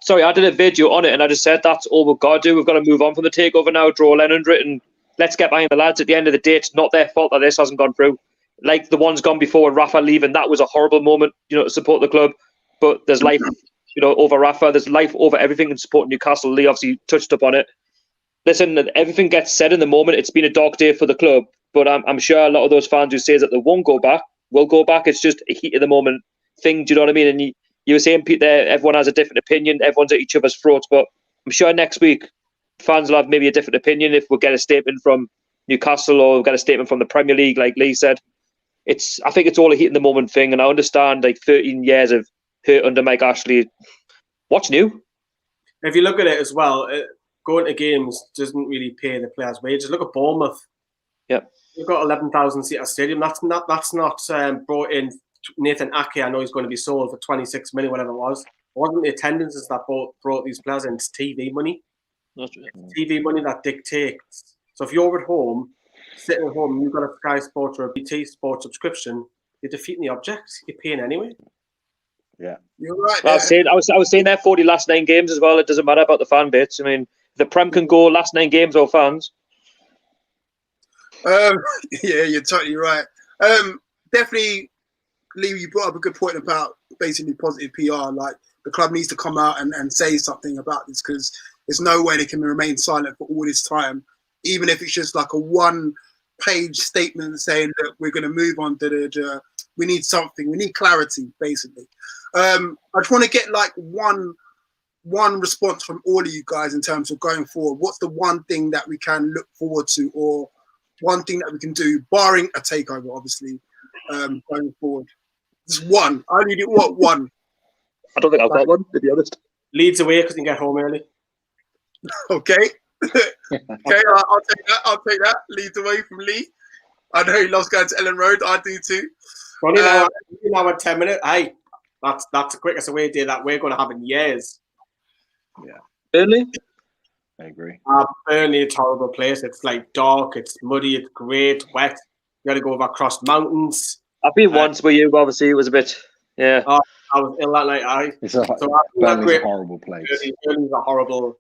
Sorry, I did a video on it and I just said that's all we've got to do. We've got to move on from the takeover now, draw a line under it and let's get behind the lads. At the end of the day, it's not their fault that this hasn't gone through. Like the ones gone before with Rafa leaving, that was a horrible moment, to support the club. But there's life, over Rafa. There's life over everything in supporting Newcastle. Lee obviously touched up on it. Listen, everything gets said in the moment. It's been a dark day for the club, but I'm sure a lot of those fans who say that they won't go back will go back. It's just a heat of the moment thing. Do you know what I mean? And you were saying, Pete, there, everyone has a different opinion. Everyone's at each other's throats. But I'm sure next week fans will have maybe a different opinion if we get a statement from Newcastle or we'll get a statement from the Premier League, like Lee said. I think it's all a heat in the moment thing, and I understand 13 years of hurt under Mike Ashley. What's new? If you look at it as well, going to games doesn't really pay the players' wages. Look at Bournemouth. Yep. You've got 11,000 seat stadium. That's not brought in Nathan Ake. I know he's going to be sold for 26 million, whatever it was. It wasn't the attendances that brought these players in. It's TV money. That's right. TV money that dictates. So if you're at home, sitting at home, and you've got a Sky Sports or a BT Sports subscription, you're defeating the object. You're paying anyway. Yeah, you're right. I was saying there 40 last 9 games as well. It doesn't matter about the fan base. I mean, the Prem can go last 9 games or fans. Yeah, you're totally right. Definitely, Lee, you brought up a good point about basically positive PR. Like the club needs to come out and say something about this, because there's no way they can remain silent for all this time, even if it's just like a 1-page statement saying, look, we're going to move on. We need something. We need clarity, basically. I just want to get like one response from all of you guys in terms of going forward. What's the one thing that we can look forward to, or one thing that we can do, barring a takeover, obviously, going forward? Just one. I only do one. I don't think I've got one, to be honest. Leeds away because you can get home early. Okay. Okay, I'll take that. Leeds away from Lee. I know he loves going to Ellen Road. I do too. Only now at 10 minutes. Hey, that's the quickest away day that we're going to have in years. Yeah. Burnley? I agree. Burnley, it's a horrible place. It's like dark, it's muddy, it's great, wet. You got to go across mountains. I've been once with you, obviously. It was a bit, yeah. I was ill that night. Burnley's a horrible place. Burnley's a horrible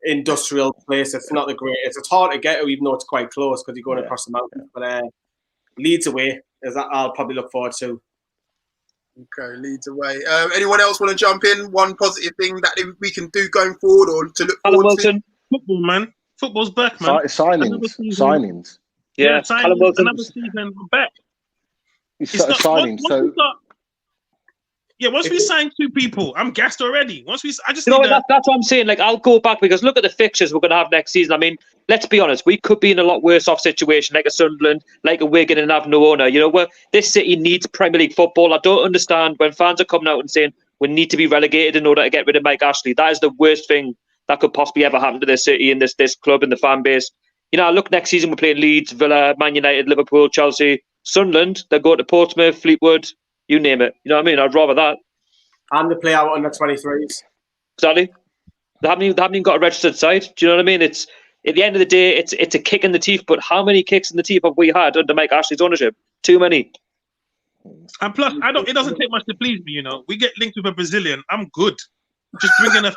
industrial place. It's not the greatest. It's hard to get to, even though it's quite close because you're going across the mountains. But Leeds away is that I'll probably look forward to. Okay, Leeds away. Anyone else want to jump in? One positive thing that we can do going forward, or to look forward to? Football, man. Football's back, man. Signings. Yeah, Callum Wilson. Another season back. Signings. Once we sign 2 people, I'm gassed already. That's what I'm saying. Like, I'll go back because look at the fixtures we're going to have next season. I mean, let's be honest, we could be in a lot worse off situation, like a Sunderland, like a Wigan, and have no owner. This city needs Premier League football. I don't understand when fans are coming out and saying we need to be relegated in order to get rid of Mike Ashley. That is the worst thing that could possibly ever happen to this city and this club and the fan base. Look, next season we're playing Leeds, Villa, Man United, Liverpool, Chelsea, Sunderland. They'll go to Portsmouth, Fleetwood, you name it. You know what I mean? I'd rather that. And they play out under 23s. Exactly. They haven't even got a registered side. Do you know what I mean? It's at the end of the day, it's a kick in the teeth. But how many kicks in the teeth have we had under Mike Ashley's ownership? Too many. And plus, it doesn't take much to please me. We get linked with a Brazilian. I'm good. Just bringing a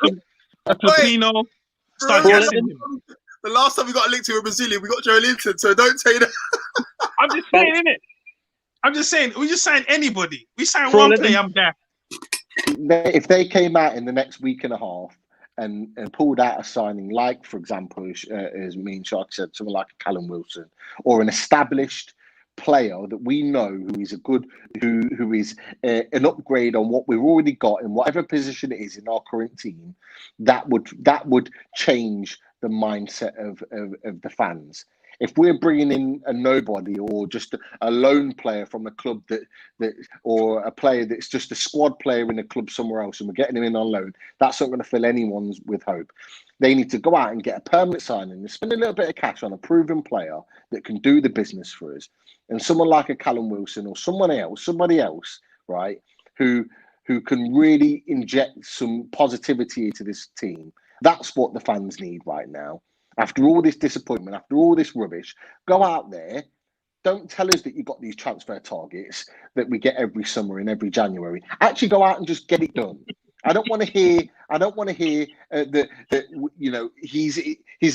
Filipino. Start gassing him. The last time we got linked to a Brazilian, we got Joe Linton. So don't say that. I'm just saying, innit? I'm just saying, we just sign anybody. We sign one player, I'm gassed. If they came out in the next week and a half and pulled out a signing, like, for example, as me and Shark said, someone like Callum Wilson, or an established player that we know who is who is an upgrade on what we've already got in whatever position it is in our current team, that would change the mindset of the fans. If we're bringing in a nobody or just a lone player from a club that or a player that's just a squad player in a club somewhere else and we're getting him in on loan, that's not going to fill anyone's with hope. They need to go out and get a permanent signing and spend a little bit of cash on a proven player that can do the business for us. And someone like a Callum Wilson or somebody else, right, who can really inject some positivity into this team. That's what the fans need right now. After all this disappointment, after all this rubbish, go out there. Don't tell us that you've got these transfer targets that we get every summer and every January. Actually go out and just get it done. I don't want to hear that you know he's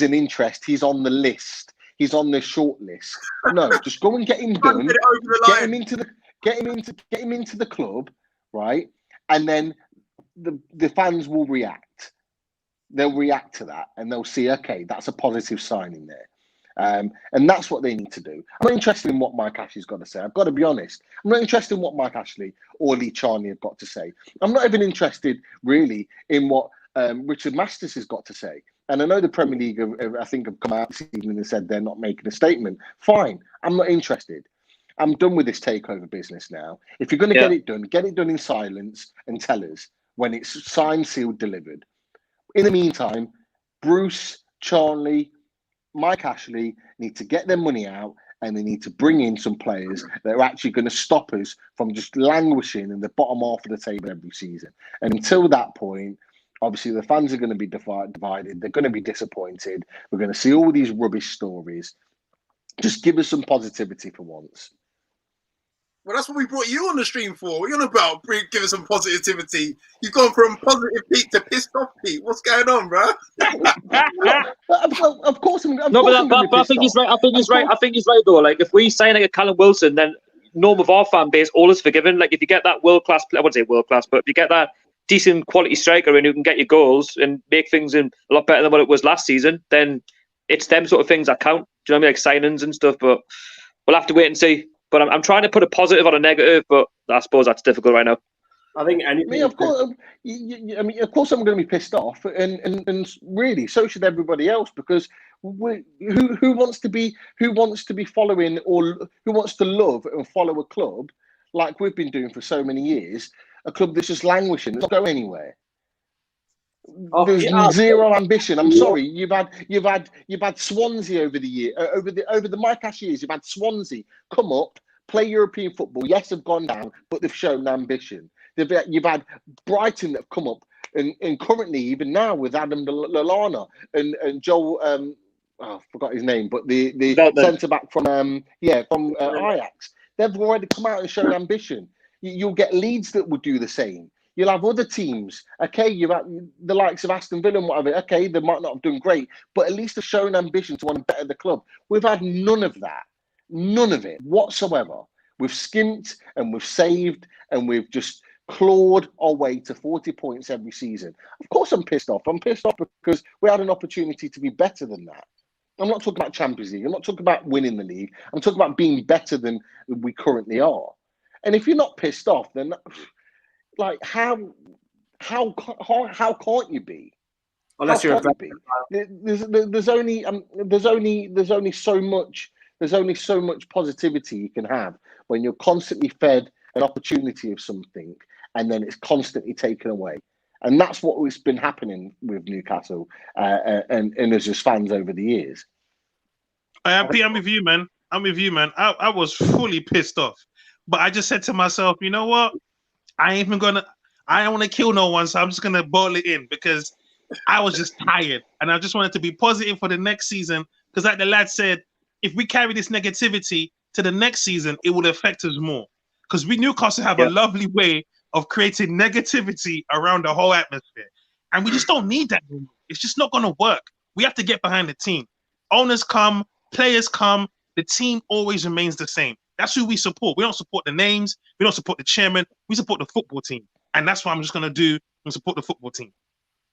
an interest. He's on the list. He's on the short list. No, just go and get him done. Get it over the Get line. him into the club, right? And then the fans will react. They'll react to that, and they'll see, okay, that's a positive sign in there. And that's what they need to do. I'm not interested in what Mike Ashley's got to say. I've got to be honest. I'm not interested in what Mike Ashley or Lee Charney have got to say. I'm not even interested, really, in what Richard Masters has got to say. And I know the Premier League, I think, have come out this evening and said they're not making a statement. Fine. I'm not interested. I'm done with this takeover business now. If you're going to get it done in silence and tell us when it's signed, sealed, delivered. In the meantime, Bruce, Charnley, Mike Ashley need to get their money out, and they need to bring in some players that are actually going to stop us from just languishing in the bottom half of the table every season. And until that point, obviously the fans are going to be divided. They're going to be disappointed. We're going to see all these rubbish stories. Just give us some positivity for once. Well, that's what we brought you on the stream for. What are you on about? Give us some positivity. You've gone from positive Pete to pissed off Pete. What's going on, bro? Of course, I'm no, but I think he's right. I think he's right. I think he's right though. Like if we sign like a Callum Wilson, then norm of our fan base, all is forgiven. Like if you get that world class, I wouldn't say world class, but if you get that decent quality striker in who can get you goals and make things a lot better than what it was last season, then it's them sort of things that count. Do you know what I mean? Like signings and stuff. But we'll have to wait and see. But I'm trying to put a positive on a negative, but I suppose that's difficult right now. I think anything. I mean, of course, of course, I'm going to be pissed off, and really, so should everybody else, because who wants to be following, or who wants to love and follow a club like we've been doing for so many years, a club that's just languishing, it's not going anywhere. There's zero ambition. I'm sorry. You've had Swansea over the year, over the Mike Ash years. You've had Swansea come up, play European football. Yes, have gone down, but they've shown ambition. You've had Brighton that have come up, and currently even now with Adam Lallana and Joel. I forgot his name, but the centre back from Ajax. They've already come out and shown ambition. You'll get Leeds that will do the same. You'll have other teams. Okay, you've had the likes of Aston Villa and whatever. Okay, they might not have done great, but at least have shown ambition to want to better the club. We've had none of that. None of it whatsoever. We've skimped and we've saved and we've just clawed our way to 40 points every season. Of course I'm pissed off. I'm pissed off because we had an opportunity to be better than that. I'm not talking about Champions League. I'm not talking about winning the league. I'm talking about being better than we currently are. And if you're not pissed off, then... like how can't you be? Unless you're there's only so much positivity you can have when you're constantly fed an opportunity of something and then it's constantly taken away. And that's what's been happening with Newcastle and as just fans over the years. I'm with you, man. I was fully pissed off, but I just said to myself, you know what? I don't want to kill no one, so I'm just going to boil it in because I was just tired and I just wanted to be positive for the next season because like the lad said, if we carry this negativity to the next season, it will affect us more because we Newcastle have a lovely way of creating negativity around the whole atmosphere and we just don't need that anymore. It's just not going to work. We have to get behind the team. Owners come, players come, the team always remains the same. That's who we support. We don't support the names. We don't support the chairman. We support the football team. And that's what I'm just going to do and support the football team.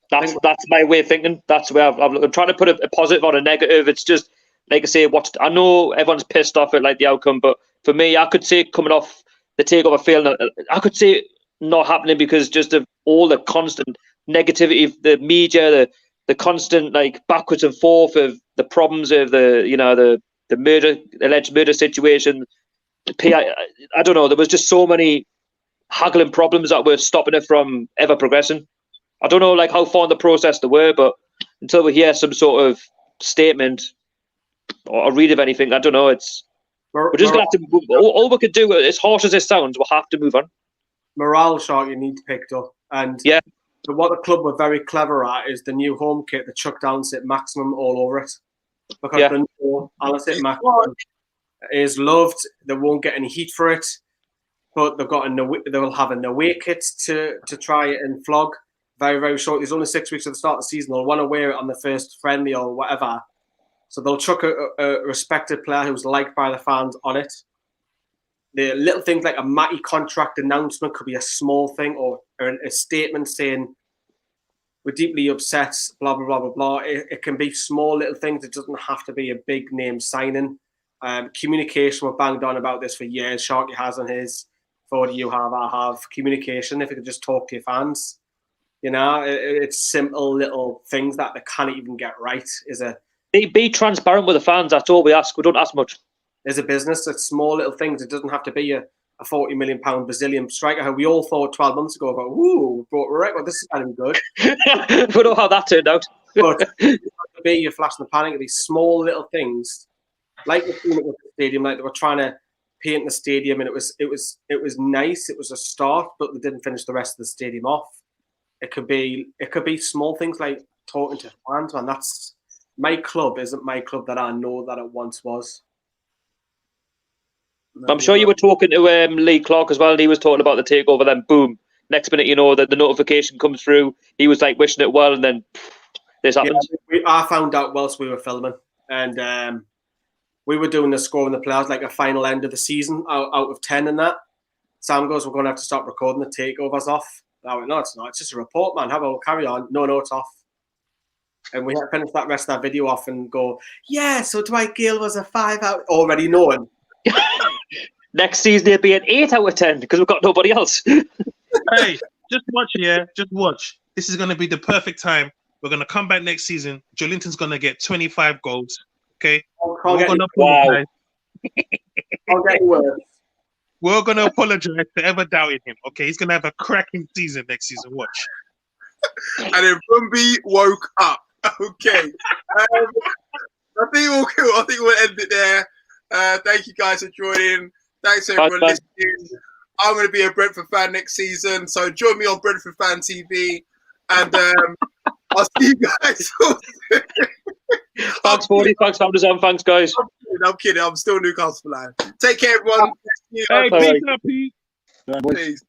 That's my way of thinking. That's where I'm trying to put a positive on a negative. It's just, like I say, I know everyone's pissed off at like the outcome, but for me, I could say coming off the takeover failing, I could say not happening because just of all the constant negativity, the media, the constant like backwards and forth of the problems of the alleged murder situation. I don't know. There was just so many haggling problems that were stopping it from ever progressing. I don't know like how far in the process they were, but until we hear some sort of statement or read of anything, I don't know. We're just gonna have to. All we could do, as harsh as it sounds, we'll have to move on. Morale shot you need picked up, and what the club were very clever at is the new home kit. The chuck down sit maximum all over it. Because the new Alice maximum is loved. They won't get any heat for it, but they've got they will have an away kit to try it and flog. very, very short. There's only 6 weeks at the start of the season. They'll want to wear it on the first friendly or whatever. So they'll chuck a respected player who's liked by the fans on it. The little things like a Matty contract announcement could be a small thing, or a statement saying, we're deeply upset, blah, blah, blah, blah, blah. It can be small little things. It doesn't have to be a big name signing. Communication, we've banged on about this for years. Sharky has on his, 40 you have, I have. Communication, if you could just talk to your fans. You know, it's simple little things that they can't even get right. Be transparent with the fans. That's all we ask. We don't ask much. As a business, it's small little things. It doesn't have to be a £40 million Brazilian striker who we all thought 12 months ago about, ooh, brought right, well, this is going to be good. We know how that turned out. But it doesn't be you're flashing the pan. It'll be small little things. Like the team at the stadium, like they were trying to paint the stadium, and it was nice. It was a start, but they didn't finish the rest of the stadium off. It could be small things like talking to fans, man. That's my club isn't my club that I know that it once was. I'm sure you were talking to Lee Clark as well, and he was talking about the takeover. Then boom, next minute, you know, that the notification comes through. He was like wishing it well, and then this happened. Yeah, I found out whilst we were filming, and we were doing the scoring the players like a final end of the season out of 10 and that. Sam goes, we're going to have to stop recording. The takeover's off. I went, no, it's not. It's just a report, man. How about we'll carry on? No, it's off. And we had to finish that rest of that video off and go, yeah, so Dwight Gale was a 5 out, already knowing. Next season it'll be an 8 out of 10 because we've got nobody else. Hey, just watch here. Just watch. This is going to be the perfect time. We're going to come back next season. Joelinton's going to get 25 goals. Okay? We're going to apologize. I'll get worse. We're going to apologize for ever doubting him. Okay? He's going to have a cracking season next season. Watch. And then Bumby woke up. Okay. I think we'll end it there. Thank you guys for joining. Thanks everyone listening. I'm going to be a Brentford fan next season, so join me on Brentford Fan TV, and I'll see you guys. Thanks, 40. Thanks, Founders on. Thanks, guys. I'm kidding. I'm still Newcastle fan. Take care, everyone. Hey, peace up, Pete. Right, boys. Peace.